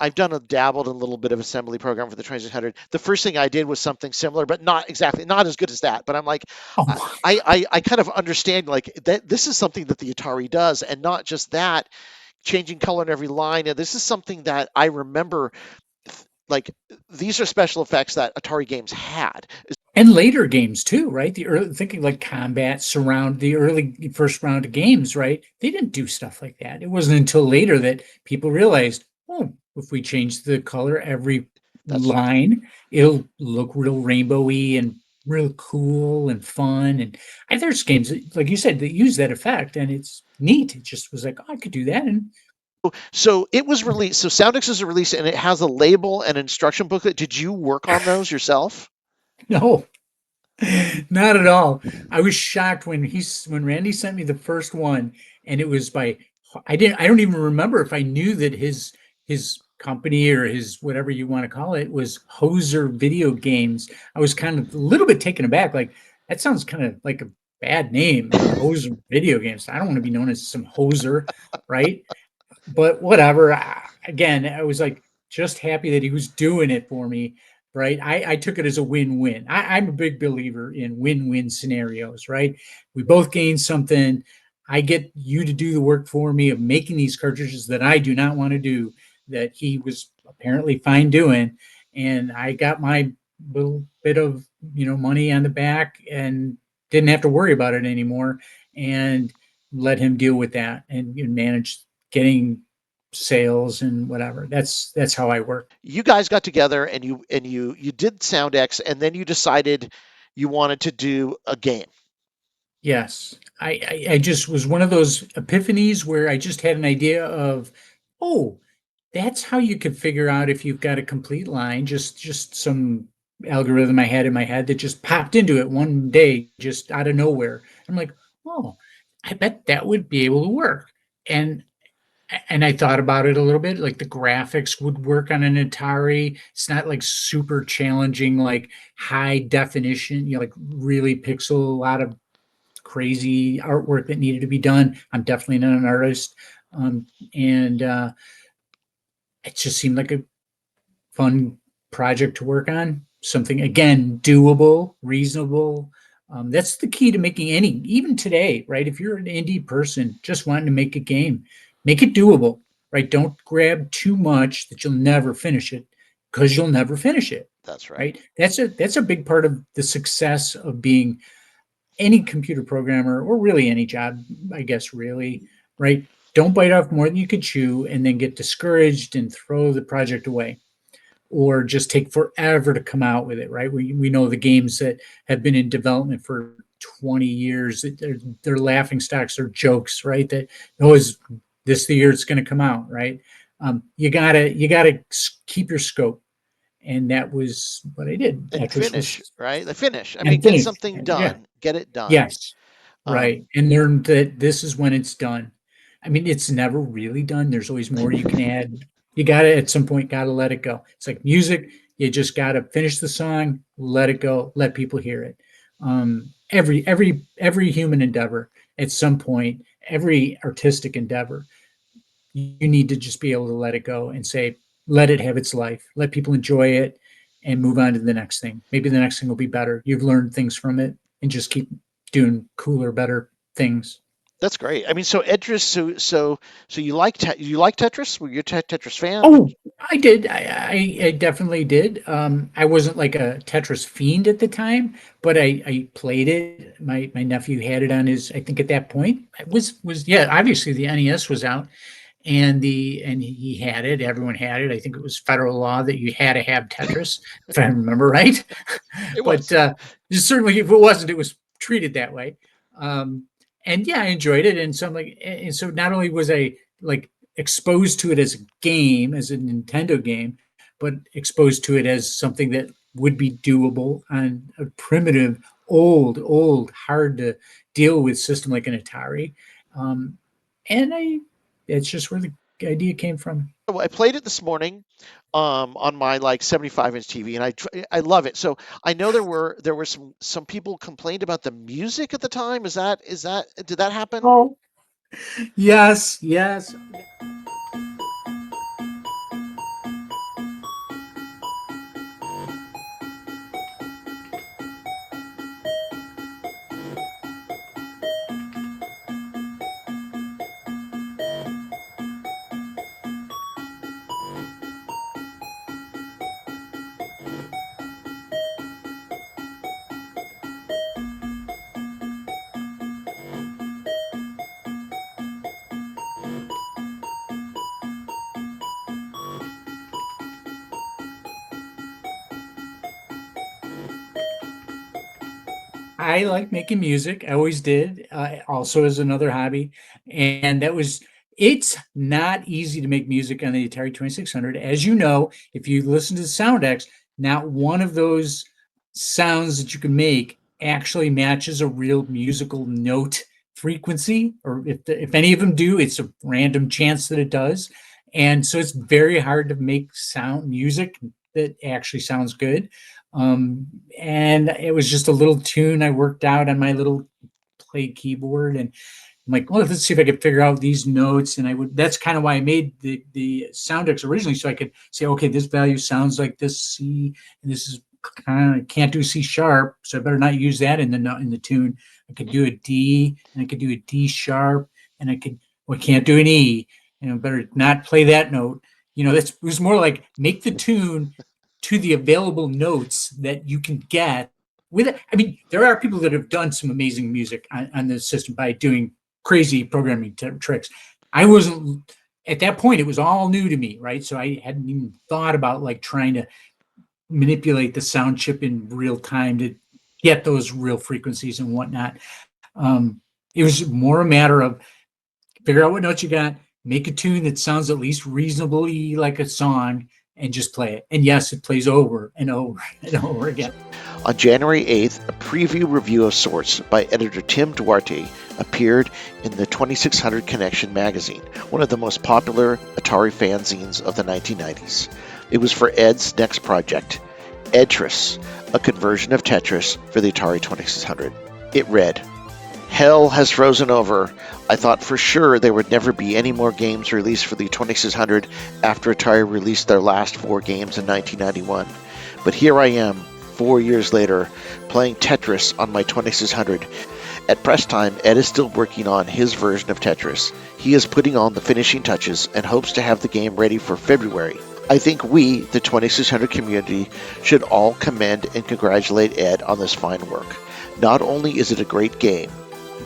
I've done a dabbled in a little bit of assembly program for the 2600. The first thing I did was something similar, but not exactly, not as good as that. But I'm like, I Oh, I kind of understand like that this is something that the Atari does, and not just that, changing color in every line. And this is something that I remember. Like these are special effects that Atari games had. and later games too, right? The early thinking like combat, surround, the early first round of games, right? They didn't do stuff like that. It wasn't until later that people realized, oh, if we change the color every That's line, it'll look real rainbowy and real cool and fun. And there's games that, like you said, that use that effect, and it's neat. It just was like, oh, I could do that, and so it was released. So Soundex is a release, and it has a label and instruction booklet. Did you work on those yourself? no, not at all. I was shocked when Randy sent me the first one, and it was by I don't even remember if I knew that his company or his whatever you want to call it was Hoser Video Games. I was kind of a little bit taken aback. Like that sounds kind of like a bad name, Hoser Video Games. I don't want to be known as some hoser, right? But whatever. Again, I was like just happy that he was doing it for me, right? I took it as a win-win. I'm a big believer in win-win scenarios, right? We both gain something. I get you to do the work for me of making these cartridges that I do not want to do, that he was apparently fine doing, and I got my little bit of money on the back and didn't have to worry about it anymore, and let him deal with that and manage getting sales and whatever. That's how I work. You guys got together and you did Soundex, and then you decided you wanted to do a game. Yes. I just was one of those epiphanies where I just had an idea of, oh, that's how you could figure out if you've got a complete line, just some algorithm I had in my head that just popped into it one day, just out of nowhere. I'm like, oh, I bet that would be able to work. And and I thought about it a little bit, like the graphics would work on an Atari. It's not like super challenging, like high definition, like really pixel, a lot of crazy artwork that needed to be done. I'm definitely not an artist. And it just seemed like a fun project to work on. Something, again, doable, reasonable. That's the key to making any, even today, right? If you're an indie person just wanting to make a game, make it doable, right? Don't grab too much that you'll never finish it, because you'll never finish it, That's right. right? That's a big part of the success of being any computer programmer, or really any job, I guess, really, right? Don't bite off more than you could chew and then get discouraged and throw the project away, or just take forever to come out with it, right? We know the games that have been in development for 20 years, they're laughing stocks, they're jokes, right? That, oh, is this the year it's going to come out, right? You gotta keep your scope, and that was what I did. And Edtris finish, was right? The finish. I mean, and get finished. something Yeah. done. Get it done. Yes. Um, Right. And learn that this is when it's done. I mean, it's never really done. There's always more you can add. You gotta at some point gotta let it go. It's like music. You just gotta finish the song, let it go, let people hear it. Every human endeavor at some point, every artistic endeavor, you need to just be able to let it go and say, let it have its life, let people enjoy it, and move on to the next thing. Maybe the next thing will be better. You've learned things from it, and just keep doing cooler, better things. that's great. I mean, so Edtris, so you like Tetris? Were you a Tetris fan? Oh, I did. I definitely did. I wasn't like a Tetris fiend at the time, but I played it. My nephew had it on his. I think at that point it was yeah. Obviously, the NES was out, and he had it. Everyone had it. I think it was federal law that you had to have Tetris, if I remember right. It But was. certainly, if it wasn't, it was treated that way. Um, and yeah, I enjoyed it. And so I'm like, and so not only was I like exposed to it as a game, as a Nintendo game, but exposed to it as something that would be doable on a primitive, old, hard to deal with system like an Atari. Um, and it's just where the idea came from? I played it this morning on my like 75-inch TV, and I love it. So I know there were some people complained about the music at the time. Is that did that happen? Oh, yes, yes. I like making music. I always did. Also as another hobby, and it's not easy to make music on the Atari 2600. As you know, if you listen to the sound X, not one of those sounds that you can make actually matches a real musical note frequency, or if any of them do, it's a random chance that it does. And so it's very hard to make sound music that actually sounds good. Um, and it was just a little tune I worked out on my little play keyboard, and I'm like, well, let's see if I could figure out these notes. And that's kind of why I made the sound decks originally, so I could say, okay, this value sounds like this C, and this is kind of can't do C sharp, so I better not use that in the tune. I could do a D, and I could do a D sharp, and I can't do an E. Better not play that note. It was more like make the tune to the available notes that you can get with it. I mean, there are people that have done some amazing music on the system by doing crazy programming tricks. I wasn't at that point. It was all new to me, right? So I hadn't even thought about like trying to manipulate the sound chip in real time to get those real frequencies and whatnot. It was more a matter of figure out what notes you got, make a tune that sounds at least reasonably like a song, and just play it. And yes, it plays over and over and over again. On January 8th, a preview review of sorts by editor Tim Duarte appeared in the 2600 Connection magazine, one of the most popular Atari fanzines of the 1990s. It was for Ed's next project, Edtris, a conversion of Tetris for the Atari 2600. It read, "Hell has frozen over. I thought for sure there would never be any more games released for the 2600 after Atari released their last 4 games in 1991. But here I am, 4 years later, playing Tetris on my 2600. At press time, Ed is still working on his version of Tetris. He is putting on the finishing touches and hopes to have the game ready for February. I think we, the 2600 community, should all commend and congratulate Ed on this fine work. Not only is it a great game,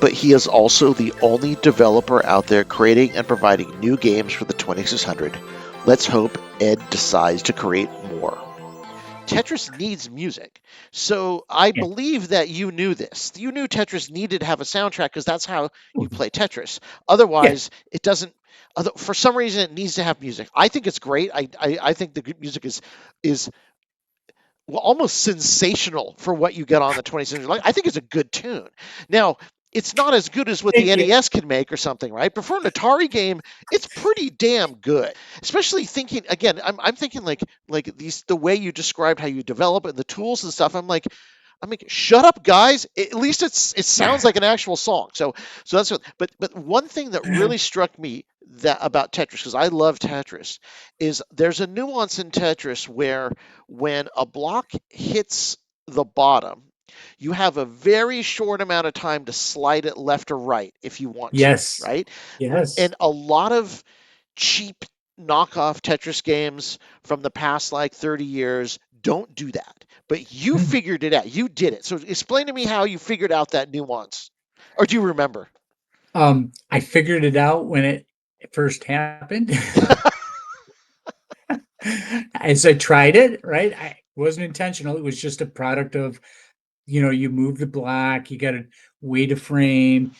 but he is also the only developer out there creating and providing new games for the 2600. Let's hope Ed decides to create more." Tetris needs music. So I believe that you knew this. You knew Tetris needed to have a soundtrack because that's how you play Tetris. Otherwise, it doesn't. For some reason, it needs to have music. I think it's great. I think the music is almost sensational for what you get on the 2600. I think it's a good tune. Now, it's not as good as what the NES can make or something, right? But for an Atari game, it's pretty damn good. Especially thinking again, I'm thinking like the way you described how you develop and the tools and stuff. I'm like, shut up, guys. At least it sounds like an actual song. So that's what. But one thing that really struck me about Tetris, because I love Tetris, is there's a nuance in Tetris where when a block hits the bottom, you have a very short amount of time to slide it left or right if you want to, right? Yes. And a lot of cheap knockoff Tetris games from the past like 30 years don't do that. But you figured it out. You did it. So explain to me how you figured out that nuance. Or do you remember? I figured it out when it first happened. As I tried it, right? It wasn't intentional. It was just a product of you move the block, you got to wait a frame,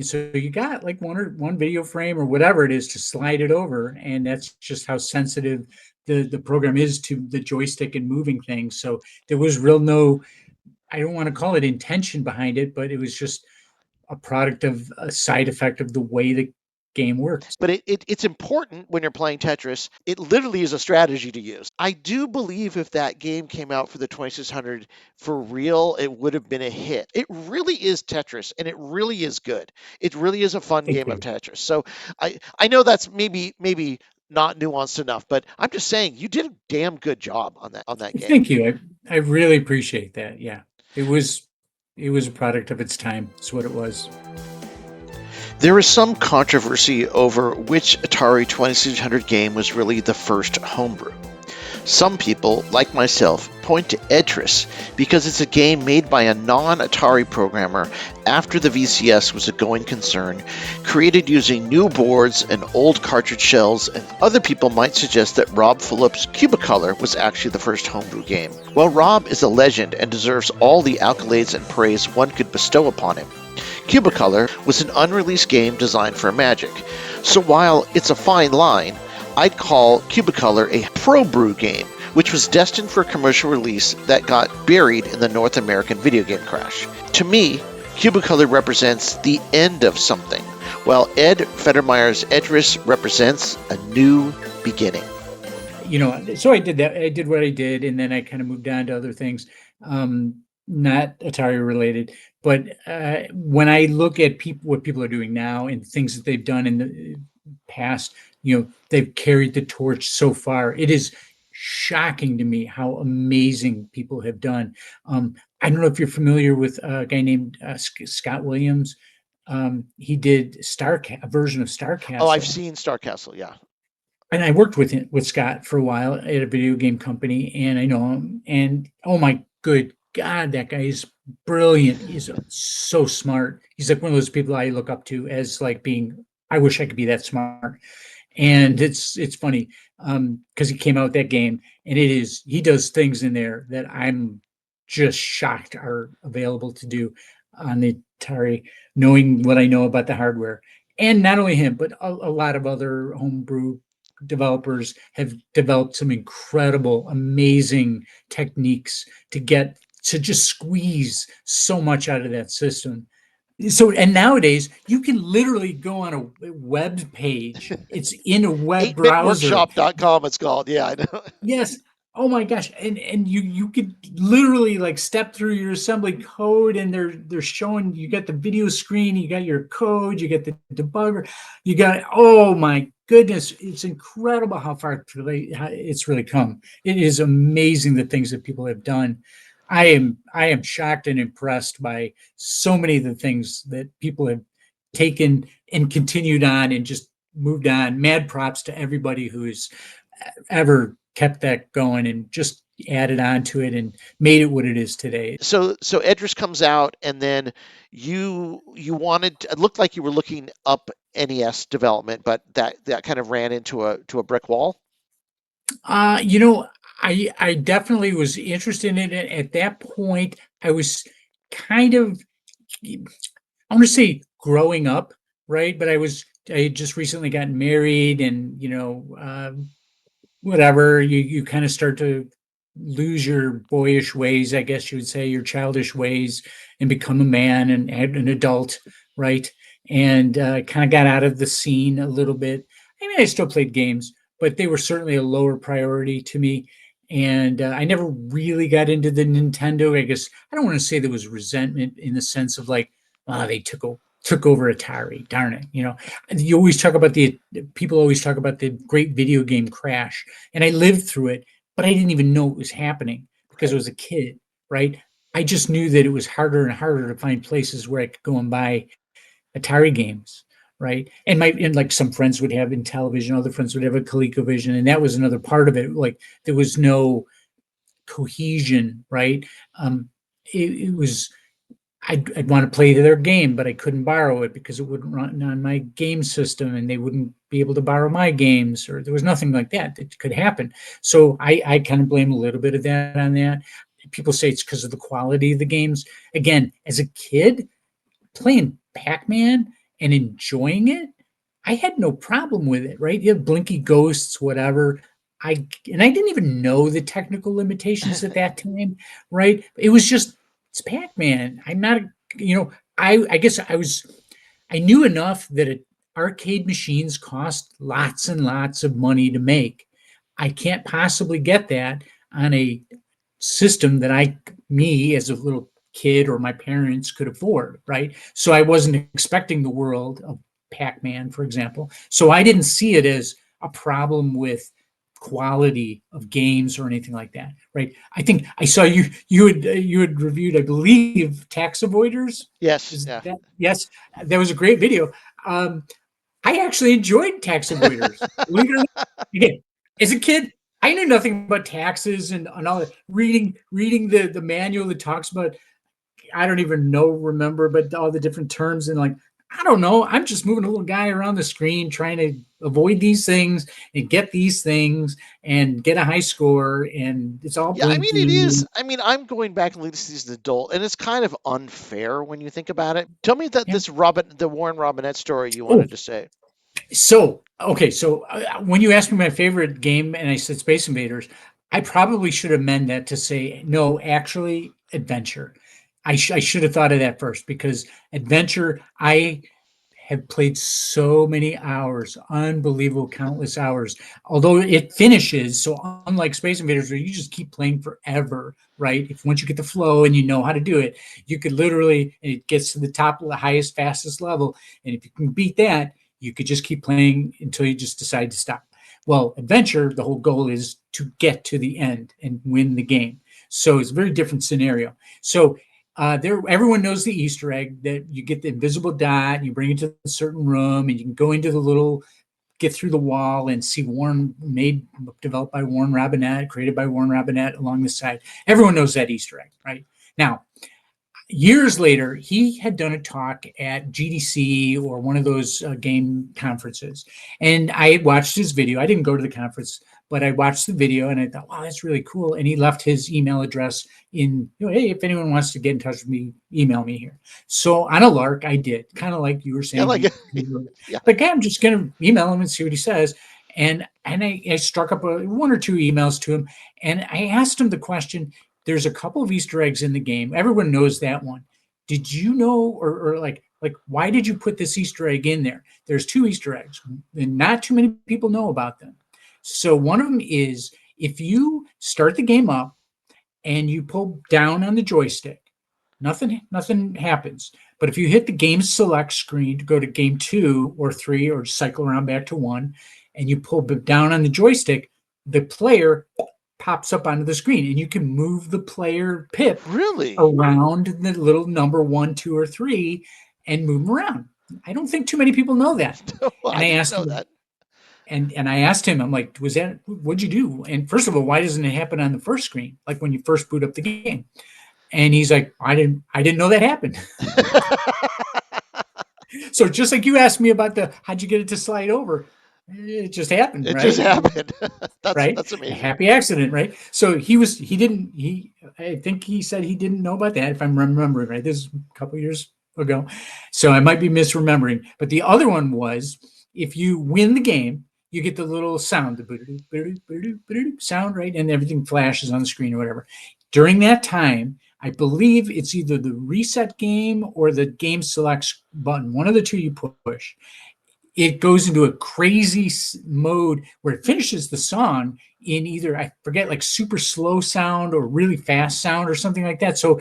so you got like one video frame or whatever it is to slide it over, and that's just how sensitive the program is to the joystick and moving things. So there was I don't want to call it intention behind it, but it was just a product of a side effect of the way game works. But it's important when you're playing Tetris. It literally is a strategy to use. I do believe if that game came out for the 2600 for real, it would have been a hit. It really is Tetris, and it really is good. It really is a fun Thank game of you. Tetris. So I know that's maybe not nuanced enough, but I'm just saying you did a damn good job on that game. Thank you. I really appreciate that. Yeah, it was a product of its time. That's what it was. There is some controversy over which Atari 2600 game was really the first homebrew. Some people, like myself, point to Edtris because it's a game made by a non-Atari programmer after the VCS was a going concern, created using new boards and old cartridge shells, and other people might suggest that Rob Phillips' Cubicolor was actually the first homebrew game. Well, Rob is a legend and deserves all the accolades and praise one could bestow upon him. Cubicolor was an unreleased game designed for Magic, so while it's a fine line, I'd call Cubicolor a pro-brew game, which was destined for commercial release that got buried in the North American video game crash. To me, Cubicolor represents the end of something, while Ed Federmeyer's Edtris represents a new beginning. So I did that. I did what I did, and then I kind of moved on to other things, not Atari related. But when I look at what people are doing now and things that they've done in the past, they've carried the torch so far. It is shocking to me how amazing people have done. I don't know if you're familiar with a guy named Scott Williams. He did a version of Star Castle. Oh, I've seen Star Castle, yeah. And I worked with Scott for a while at a video game company, and I know him. And oh my good God, that guy is brilliant. He's so smart. He's like one of those people I look up to as like being, I wish I could be that smart. And it's funny because he came out with that game, and he does things in there that I'm just shocked are available to do on the Atari, knowing what I know about the hardware. And not only him, but a lot of other homebrew developers have developed some incredible, amazing techniques to just squeeze so much out of that system. So, and nowadays you can literally go on a web page. It's in a web browser. 8bitworkshop.com it's called. Yeah, I know. Yes. Oh my gosh. And you could literally like step through your assembly code, and they're showing, you got the video screen, you got your code, you got the debugger, you got, oh my goodness, it's incredible how far it's really come. It is amazing the things that people have done. I am shocked and impressed by so many of the things that people have taken and continued on and just moved on. Mad props to everybody who's ever kept that going and just added on to it and made it what it is today. So Edtris comes out, and then you wanted, it looked like you were looking up NES development, but that kind of ran into a brick wall. I definitely was interested in it. At that point, I was kind of, I want to say growing up, right? But I had just recently gotten married, and, whatever, you kind of start to lose your boyish ways, I guess you would say, your childish ways, and become a man and an adult, right? And kind of got out of the scene a little bit. I mean, I still played games, but they were certainly a lower priority to me. And I never really got into the Nintendo. I guess I don't want to say there was resentment in the sense of like, they took over Atari. Darn it. People always talk about the great video game crash, and I lived through it, but I didn't even know it was happening because I was a kid, right? I just knew that it was harder and harder to find places where I could go and buy Atari games. Right. And like some friends would have Intellivision, other friends would have a ColecoVision. And that was another part of it. Like there was no cohesion, right? It was, I'd want to play their game, but I couldn't borrow it because it wouldn't run on my game system, and they wouldn't be able to borrow my games, or there was nothing like that could happen. So I kind of blame a little bit of that on that. People say it's because of the quality of the games. Again, as a kid, playing Pac-Man and enjoying it, I had no problem with it, right? You have Blinky Ghosts, whatever. I didn't even know the technical limitations at that time, right? It was just, it's Pac-Man. I'm not, I guess I knew enough that arcade machines cost lots and lots of money to make. I can't possibly get that on a system that me as a little kid or my parents could afford, right? So I wasn't expecting the world of Pac-Man, for example. So I didn't see it as a problem with quality of games or anything like that, right? I think I saw you had reviewed, I believe, Tax Avoiders. Yes. Yeah. Yes, that was a great video. I actually enjoyed Tax Avoiders. Believe it or not. Again, as a kid, I knew nothing about taxes and all that. Reading the manual that talks about, I don't even remember, but all the different terms, and like, I don't know. I'm just moving a little guy around the screen trying to avoid these things and get these things and get a high score, and it's all Yeah, I mean, it blinky. is. I mean, I'm going back and looking at this as an adult, and it's kind of unfair when you think about it. Tell me that Yeah. the Warren Robinette story you Oh, wanted to say. So, okay, so when you asked me my favorite game and I said Space Invaders, I probably should amend that to say, no, actually, Adventure. I should have thought of that first, because Adventure, I have played so many hours, unbelievable, countless hours. Although it finishes, so unlike Space Invaders, where you just keep playing forever, right? If once you get the flow and you know how to do it, you could literally, it gets to the top of the highest, fastest level. And if you can beat that, you could just keep playing until you just decide to stop. Well, Adventure, the whole goal is to get to the end and win the game. So it's a very different scenario. So everyone knows the Easter egg that you get the invisible dot, and you bring it to a certain room, and you can go into the little, get through the wall and see developed by Warren Robinette, created by Warren Robinette along the side. Everyone knows that Easter egg, right? Now, years later, he had done a talk at GDC or one of those game conferences. And I watched his video. I didn't go to the conference, but I watched the video and I thought, wow, that's really cool. And he left his email address in, hey, if anyone wants to get in touch with me, email me here. So on a lark, I did, kind of like you were saying. Yeah. Like, hey, I'm just going to email him and see what he says. And I struck up one or two emails to him. And I asked him the question, there's a couple of Easter eggs in the game. Everyone knows that one. Did you know, or like, why did you put this Easter egg in there? There's two Easter eggs, and not too many people know about them. So one of them is, if you start the game up and you pull down on the joystick, nothing happens. But if you hit the game select screen to go to game 2 or 3 or cycle around back to 1, and you pull down on the joystick, the player pops up onto the screen, and you can move the player pip Really around the little number 1, 2, or 3 and move them around. I don't think too many people know that. Well, And I asked him that. And I asked him, I'm like, what'd you do? And first of all, why doesn't it happen on the first screen, like when you first boot up the game? And he's like, I didn't know that happened. So just like you asked me about how'd you get it to slide over? It just happened. It right? just happened. That's A amazing. happy accident, right? So I think he said he didn't know about that, if I'm remembering right. This is a couple years ago. So I might be misremembering. But the other one was, if you win the game, you get the little sound, the sound, right? And everything flashes on the screen or whatever. During that time, I believe it's either the reset game or the game select button, one of the two you push. It goes into a crazy mode where it finishes the song in either, I forget, like super slow sound or really fast sound or something like that. So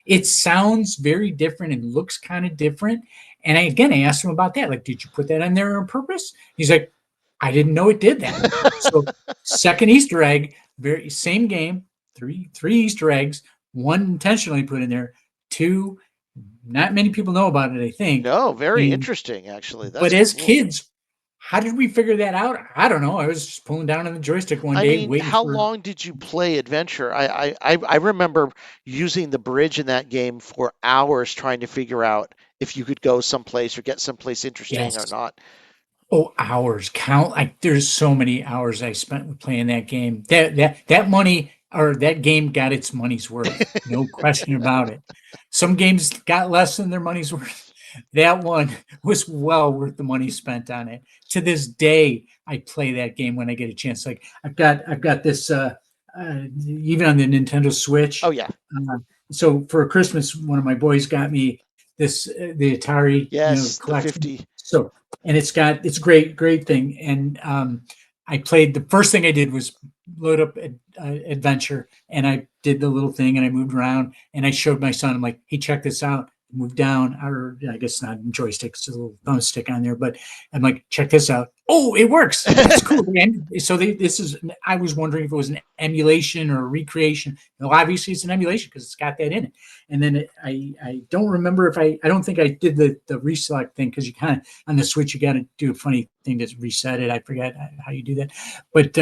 it sounds very different and looks kind of different. And I asked him about that. Like, did you put that on there on purpose? He's like, I didn't know it did that. So second Easter egg, very same game, three Easter eggs, one intentionally put in there, two, not many people know about it, I think. No, very interesting, actually. But as kids, how did we figure that out? I don't know. I was just pulling down on the joystick one day. I mean, how long did you play Adventure? I remember using the bridge in that game for hours trying to figure out if you could go someplace or get someplace interesting or not. Oh, hours count. There's so many hours I spent playing that game. That money, or that game, got its money's worth. No question about it. Some games got less than their money's worth. that one was well worth the money spent on it. To this day, I play that game when I get a chance. Like I've got this even on the Nintendo Switch. Oh yeah. So for Christmas, one of my boys got me this the Atari, Yes, the collection. 50. So and it's a great thing. And I played. The first thing I did was load up Adventure, and I did the little thing, and I moved around, and I showed my son. I'm like, hey, check this out. Move down, or I guess not joystick, it's a little thumbstick on there, but I'm like, check this out. Oh, it works. It's cool. And so I was wondering if it was an emulation or a recreation. No, obviously it's an emulation because it's got that in it. And then I don't remember if I don't think I did the reselect thing, because you kind of, on the Switch, you got to do a funny thing to reset it. I forget how you do that. But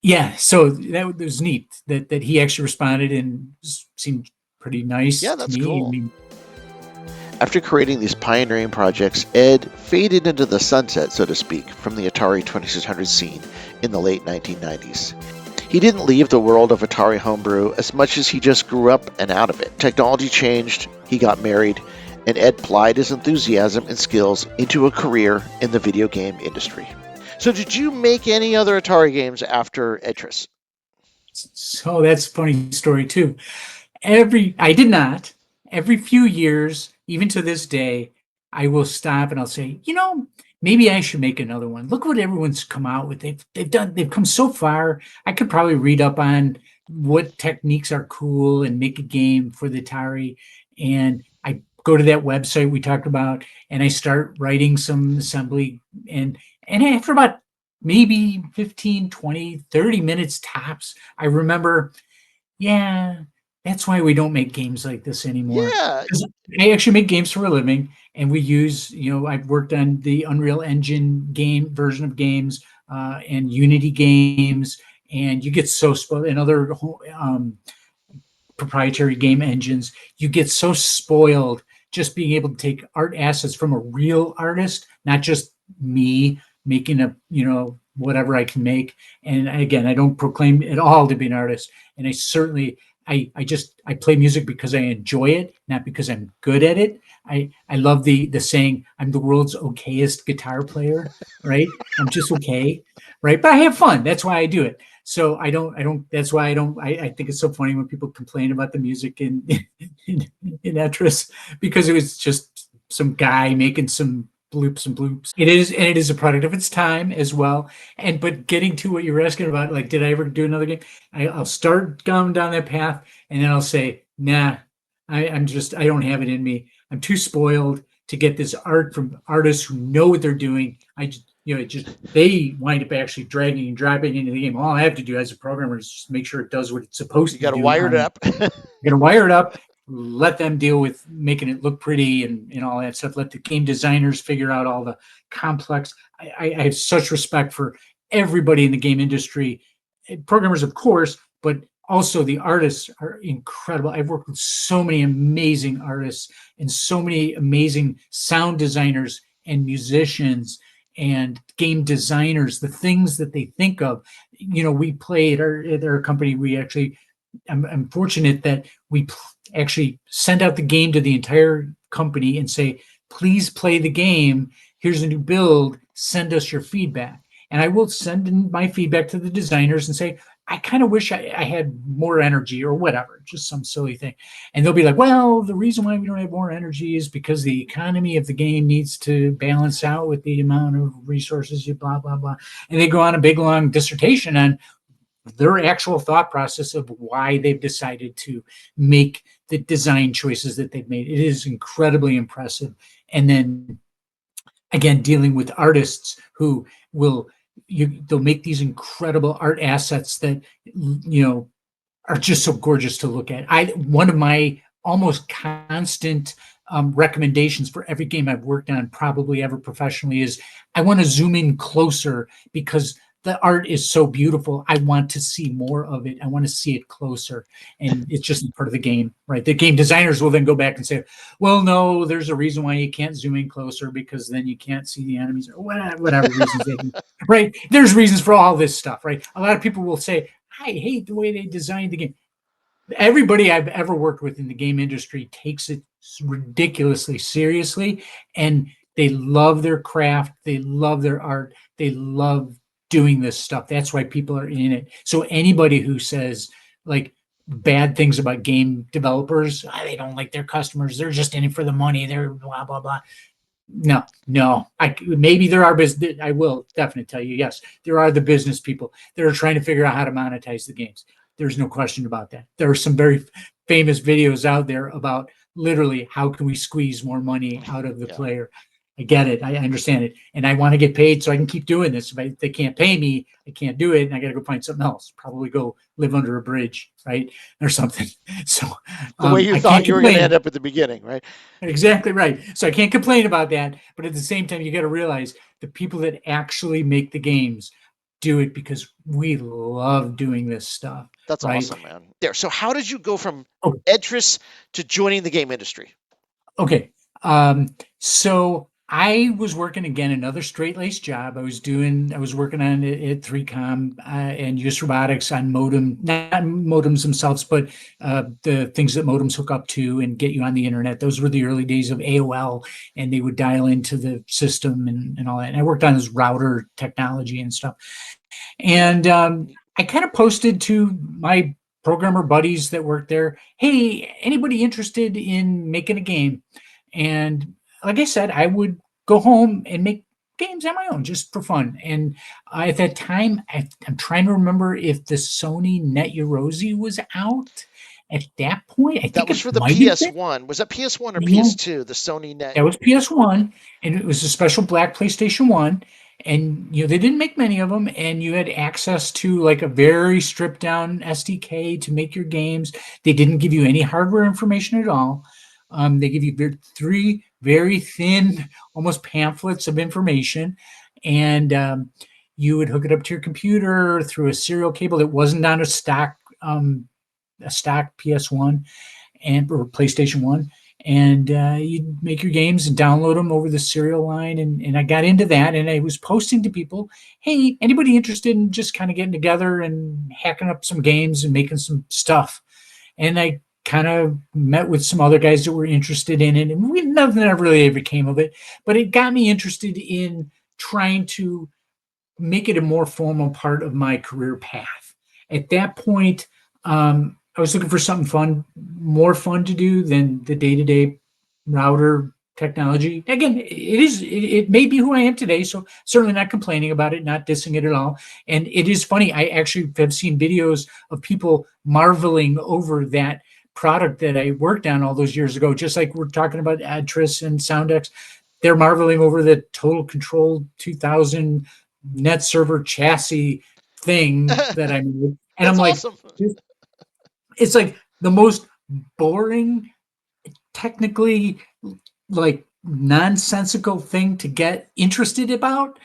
yeah, so that was neat that he actually responded and seemed pretty nice Yeah, to that's me. cool. I mean, After creating these pioneering projects, Ed faded into the sunset, so to speak, from the Atari 2600 scene in the late 1990s. He didn't leave the world of Atari Homebrew as much as he just grew up and out of it. Technology changed, he got married, and Ed plied his enthusiasm and skills into a career in the video game industry. So did you make any other Atari games after Edtris? so that's a funny story too. I did not. Every few years, even to this day, I will stop and I'll say, maybe I should make another one. Look what everyone's come out with. They've come so far. I could probably read up on what techniques are cool and make a game for the Atari. And I go to that website we talked about, and I start writing some assembly. And after about maybe 15, 20, 30 minutes tops, I remember, yeah, that's why we don't make games like this anymore. Yeah, 'Cause I actually make games for a living, and we use, I've worked on the Unreal Engine game version of games, and Unity games, and you get so spoiled, and other proprietary game engines. You get so spoiled just being able to take art assets from a real artist, not just me making whatever I can make. And again, I don't proclaim at all to be an artist. And I certainly, I play music because I enjoy it, not because I'm good at it. I love the saying, I'm the world's okayest guitar player, right? I'm just okay, right? But I have fun. That's why I do it. So that's why I think it's so funny when people complain about the music in Edtris, because it was just some guy making some bloops and bloops. It is a product of its time as well. But getting to what you were asking about, like, did I ever do another game? I'll start going down that path, and then I'll say, nah, I don't have it in me. I'm too spoiled to get this art from artists who know what they're doing. They wind up actually dragging and dropping into the game. All I have to do as a programmer is just make sure it does what it's supposed you to got to do. wire it up. You're gonna wire it up, let them deal with making it look pretty and all that stuff. Let the game designers figure out all the complex. I have such respect for everybody in the game industry, programmers, of course, but also the artists are incredible. I've worked with so many amazing artists and so many amazing sound designers and musicians and game designers. The things that they think of, we play at our company. We actually, I'm fortunate that we actually send out the game to the entire company and say, please play the game. Here's a new build. Send us your feedback. And I will send in my feedback to the designers and say, I kind of wish I had more energy or whatever, just some silly thing. And they'll be like, well, the reason why we don't have more energy is because the economy of the game needs to balance out with the amount of resources, you blah, blah, blah. And they go on a big, long dissertation on their actual thought process of why they've decided to make the design choices that they've made. It is incredibly impressive. And then again, dealing with artists who they'll make these incredible art assets that are just so gorgeous to look at. One of my almost constant recommendations for every game I've worked on, probably ever professionally, is I want to zoom in closer because the art is so beautiful. I want to see more of it. I want to see it closer. And it's just part of the game, right? The game designers will then go back and say, well, no, there's a reason why you can't zoom in closer because then you can't see the enemies or whatever reasons they can, right? There's reasons for all this stuff, right? A lot of people will say, I hate the way they designed the game. Everybody I've ever worked with in the game industry takes it ridiculously seriously, and they love their craft, they love their art, they love doing this stuff. That's why people are in it. So anybody who says like bad things about game developers, they don't like their customers, they're just in it for the money, they're blah blah blah. No. Maybe there are business. I will definitely tell you, yes, there are the business people that are trying to figure out how to monetize the games. There's no question about that. There are some very famous videos out there about literally how can we squeeze more money out of the player. I get it. I understand it. And I want to get paid so I can keep doing this. If they can't pay me, I can't do it. And I got to go find something else, probably go live under a bridge, right? Or something. So the way you thought you were going to end up at the beginning, right? Exactly right. So I can't complain about that. But at the same time, you got to realize the people that actually make the games do it because we love doing this stuff. That's right? awesome, man. There. So how did you go from Oh. Edtris to joining the game industry? Okay. So I was working again, another straight-laced job. I was working on it at 3Com and Use Robotics on modem, not modems themselves, but the things that modems hook up to and get you on the internet. Those were the early days of AOL, and they would dial into the system and all that. And I worked on this router technology and stuff. And I kind of posted to my programmer buddies that worked there, hey, anybody interested in making a game? And like I said, I would go home and make games on my own just for fun. And at that time, I'm trying to remember if the Sony Net Yaroze was out at that point. I think That was for the PS1. Was that PS1 or PS2? The Sony Net. That was PS1, and it was a special black PlayStation 1. And they didn't make many of them, and you had access to like a very stripped down SDK to make your games. They didn't give you any hardware information at all. They give you 3 very thin, almost pamphlets of information, and you would hook it up to your computer through a serial cable that wasn't on a stock PS1 or PlayStation 1. And you'd make your games and download them over the serial line. And I got into that, and I was posting to people, hey, anybody interested in just kind of getting together and hacking up some games and making some stuff? And I kind of met with some other guys that were interested in it, and nothing ever really ever came of it. But it got me interested in trying to make it a more formal part of my career path. At that point, I was looking for something fun, more fun to do than the day-to-day router technology. Again, it may be who I am today, so certainly not complaining about it, not dissing it at all. And it is funny, I actually have seen videos of people marveling over that product that I worked on all those years ago, just like we're talking about Edtris and SoundX. They're marveling over the Total Control 2000 net server chassis thing that I made. And I'm like, awesome. It's like the most boring, technically like nonsensical thing to get interested about,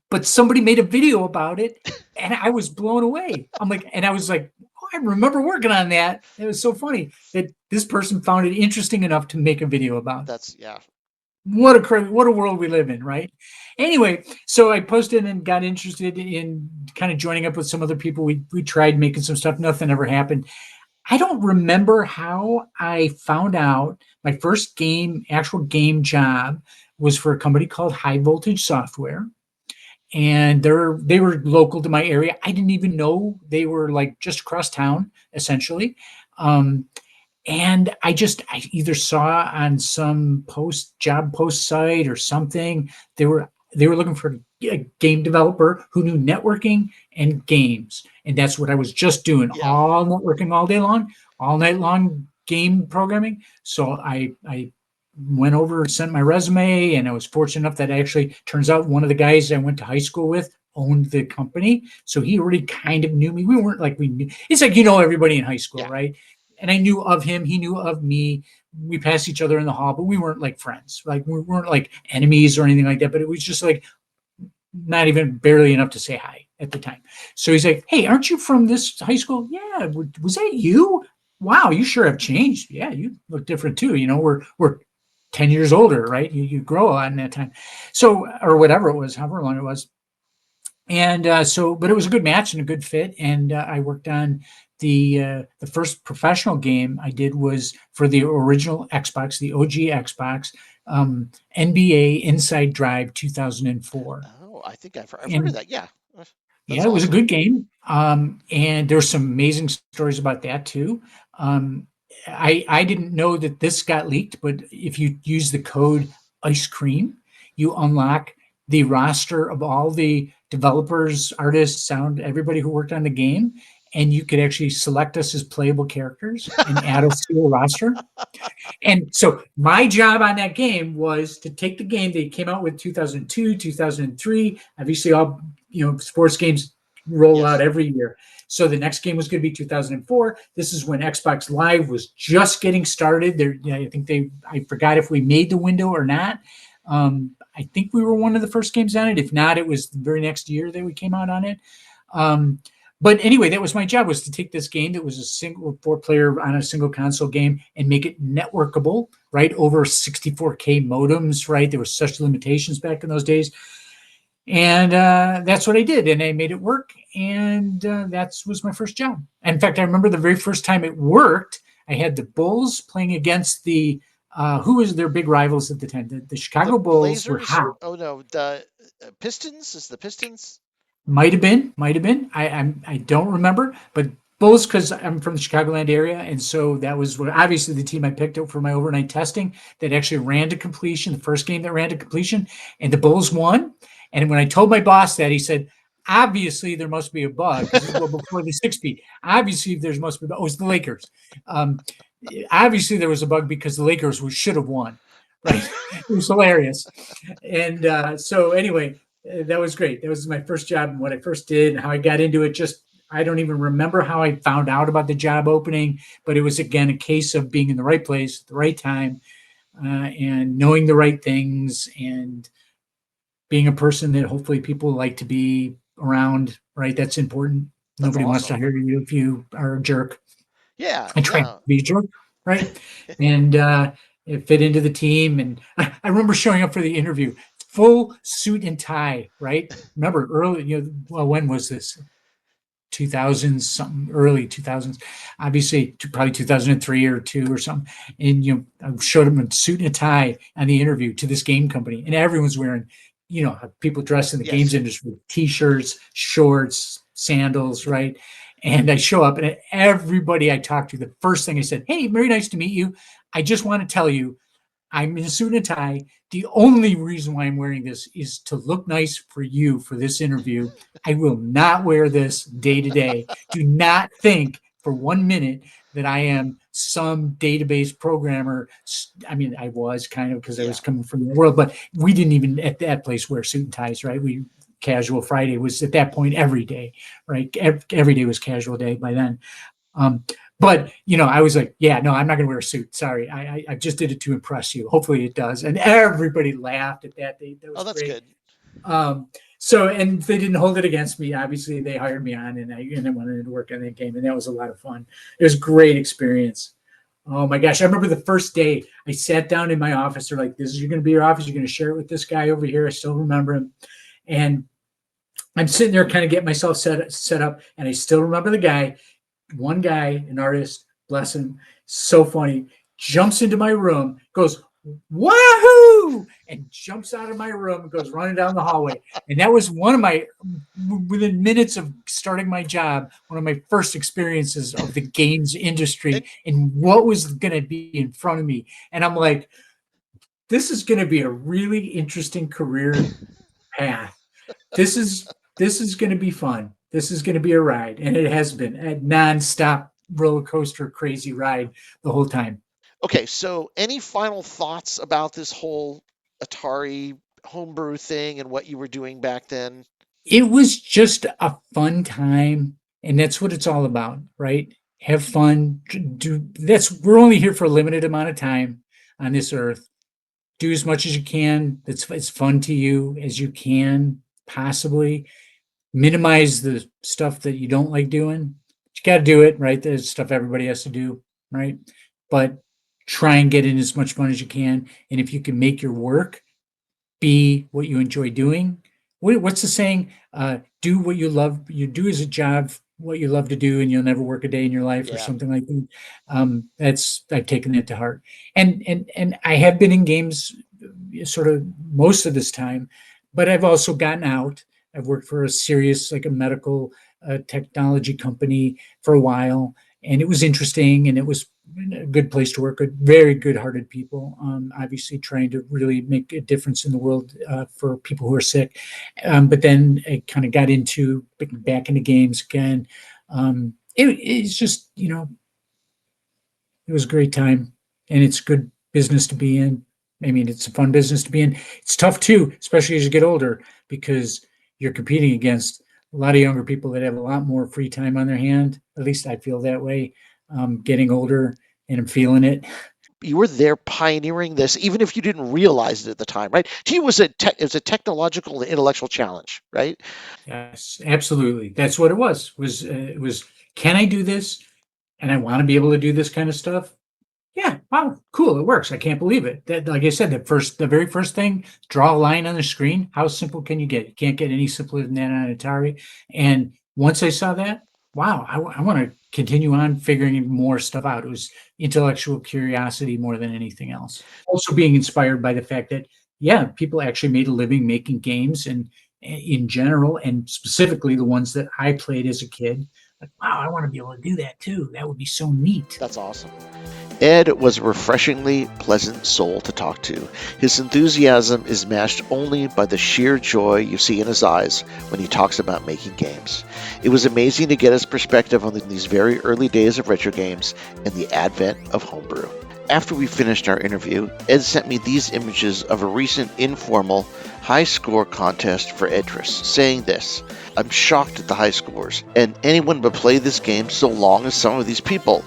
but somebody made a video about it and I was blown away. I was like, oh, I remember working on that. It was so funny that this person found it interesting enough to make a video about it. What a world we live in, right? Anyway, so I posted and got interested in kind of joining up with some other people. We tried making some stuff. Nothing ever happened. I don't remember how I found out my first actual game job was for a company called High Voltage Software. And they were local to my area. I didn't even know they were like just across town, essentially. And I either saw on some job post site or something, they were looking for a game developer who knew networking and games. And that's what I was just doing, all networking all day long, all night long game programming. So I went over, sent my resume, and I was fortunate enough that turns out one of the guys I went to high school with owned the company. So he already kind of knew me. We weren't like we knew. It's like, everybody in high school, right? And I knew of him. He knew of me. We passed each other in the hall, but we weren't like friends. Like we weren't like enemies or anything like that. But it was just like not even barely enough to say hi at the time. So he's like, hey, aren't you from this high school? Yeah. Was that you? Wow, you sure have changed. Yeah, you look different too. We're 10 years older, right? You grow a lot in that time. So, or whatever it was, however long it was. And but it was a good match and a good fit. And I worked on the first professional game I did was for the original Xbox, the OG Xbox, NBA Inside Drive 2004. Oh, I think I've heard of And that. Yeah, yeah, that's it was a awesome. good game. And there's some amazing stories about that too. I didn't know that this got leaked, but if you use the code ice cream, you unlock the roster of all the developers, artists, sound, everybody who worked on the game. And you could actually select us as playable characters and add us to a roster. And so my job on that game was to take the game they came out with 2002, 2003. Obviously, all sports games roll out Yes. every year. So the next game was going to be 2004. This is when Xbox Live was just getting started. I forgot if we made the window or not. I think we were one of the first games on it. If not, it was the very next year that we came out on it. But anyway, that was my job, was to take this game that was a single 4-player on a single console game and make it networkable, right? Over 64K modems, right? There were such limitations back in those days. And that's what I did. And I made it work. And that was my first job. In fact, I remember the very first time it worked, I had the Bulls playing against who was their big rivals at the time? The Chicago Bulls were Blazers? hot. Oh no, the Pistons. Is the Pistons? Might have been. I don't remember, but Bulls, because I'm from the Chicagoland area, and so that was obviously the team I picked up for my overnight testing that actually ran to completion. The first game that ran to completion, and the Bulls won. And when I told my boss that, he said, "Obviously there must be a bug." This is before the 6 feet. Obviously there must be. Oh, it was the Lakers. Obviously there was a bug because the Lakers should have won. Right? It was hilarious. And so anyway, that was great. That was my first job and what I first did and how I got into it. Just, I don't even remember how I found out about the job opening, but it was, again, a case of being in the right place at the right time, and knowing the right things and being a person that hopefully people like to be around, right? That's important. That's Nobody wants to awesome. hire you if you are a jerk. Yeah, I tried to no. be a jerk, right? And it fit into the team. And I remember showing up for the interview, full suit and tie, right? Remember early, well, when was this? 2000s, something, early 2000s, obviously probably 2003 or two or something. And I showed him a suit and a tie on the interview to this game company, and everyone's wearing, people dressed in the games Yes. industry, t-shirts, shorts, sandals, right? And I show up, and everybody I talked to, the first thing I said, "Hey, very nice to meet you. I just want to tell you I'm in a suit and a tie. The only reason why I'm wearing this is to look nice for you for this interview. I will not wear this day to day. Do not think for 1 minute that I am some database programmer." I mean, I was kind of, because I Yeah. was coming from the world, but we didn't even at that place wear suit and ties, right? Casual Friday was at that point every day, right? Every day was casual day by then. Um, but I was like, "Yeah, no, I'm not going to wear a suit. Sorry, I just did it to impress you. Hopefully, it does." And everybody laughed at that. That Oh, was that's great. good. And they didn't hold it against me. Obviously, they hired me on, and I wanted to work on that game, and that was a lot of fun. It was a great experience. Oh my gosh, I remember the first day I sat down in my office. They're like, "This is going to be your office. You're going to share it with this guy over here." I still remember him, and I'm sitting there kind of getting myself set up, and I still remember the guy. One guy, an artist, bless him, so funny, jumps into my room, goes, "Wahoo!" and jumps out of my room and goes running down the hallway. And that was within minutes of starting my job, one of my first experiences of the games industry And and what was going to be in front of me. And I'm like, this is going to be a really interesting career path. This is going to be fun. This is going to be a ride, and it has been a nonstop roller coaster, crazy ride the whole time. okay, so any final thoughts about this whole Atari homebrew thing and what you were doing back then? It was just a fun time, and that's what it's all about, right? Have fun. Do that's We're only here for a limited amount of time on this earth. Do as much as you can. That's as fun to you as you can possibly. Minimize the stuff that you don't like doing. You got to do it, right? There's stuff everybody has to do, right? But try and get in as much fun as you can. And if you can make your work be what you enjoy doing, what's the saying? Do what you love. You do as a job what you love to do, and you'll never work a day in your life, or Yeah. something like that. I've taken that to heart, and I have been in games sort of most of this time, but I've also gotten out. I've worked for a serious, like a medical technology company for a while, and it was interesting, and it was a good place to work. Very good-hearted people, obviously trying to really make a difference in the world for people who are sick. But then I kind of got into back into games again. It's just, it was a great time, and it's good business to be in. I mean, it's a fun business to be in. It's tough too, especially as you get older, because you're competing against a lot of younger people that have a lot more free time on their hand. At least I feel that way. Getting older, and I'm feeling it. You were there pioneering this, even if you didn't realize it at the time, right? To you, it was a technological and intellectual challenge, right? Yes, absolutely. That's what it was. It was, can I do this? And I want to be able to do this kind of stuff. Yeah, wow, cool. It works. I can't believe it. That, like I said, the very first thing, draw a line on the screen. How simple can you get? You can't get any simpler than that on Atari. And once I saw that, wow, I want to continue on figuring more stuff out. It was intellectual curiosity more than anything else. Also being inspired by the fact that, yeah, people actually made a living making games, and in general, and specifically the ones that I played as a kid. Like, wow, I want to be able to do that too. That would be so neat. That's awesome. Ed was a refreshingly pleasant soul to talk to. His enthusiasm is matched only by the sheer joy you see in his eyes when he talks about making games. It was amazing to get his perspective on these very early days of retro games and the advent of Homebrew. After we finished our interview, Ed sent me these images of a recent informal high score contest for Edtris, saying this: "I'm shocked at the high scores, and anyone would play this game so long as some of these people.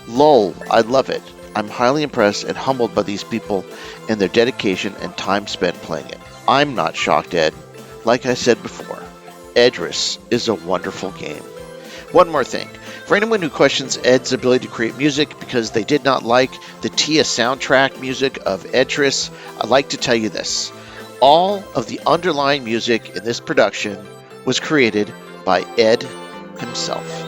Lol, I love it. I'm highly impressed and humbled by these people and their dedication and time spent playing it. I'm not shocked, Ed. Like I said before, Edtris is a wonderful game." One more thing. For anyone who questions Ed's ability to create music because they did not like the TIA soundtrack music of Edtris, I'd like to tell you this. All of the underlying music in this production was created by Ed himself.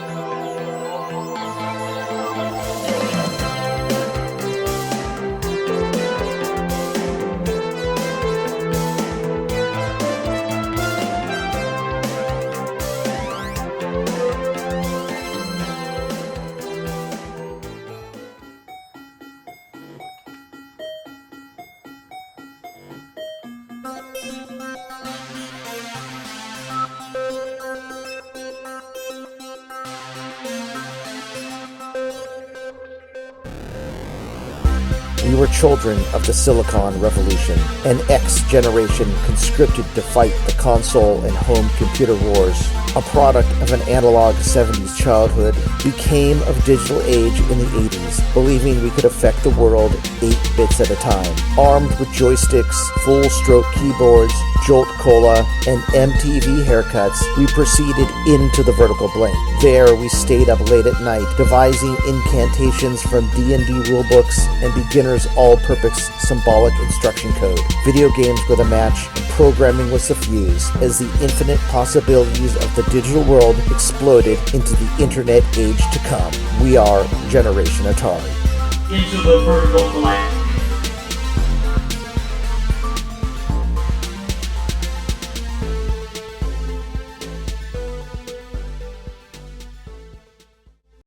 We were children of the Silicon Revolution, an X generation conscripted to fight the console and home computer wars. A product of an analog 70s childhood, we came of digital age in the 80s, believing we could affect the world 8 bits at a time. Armed with joysticks, full-stroke keyboards, Jolt Cola, and MTV haircuts, we proceeded into the vertical blink. There, we stayed up late at night, devising incantations from D&D rulebooks and beginners' all-purpose symbolic instruction code. Video games were the match, and programming was the fuse, as the infinite possibilities of the digital world exploded into the internet age to come. We are Generation Atari. Into the vertical blank.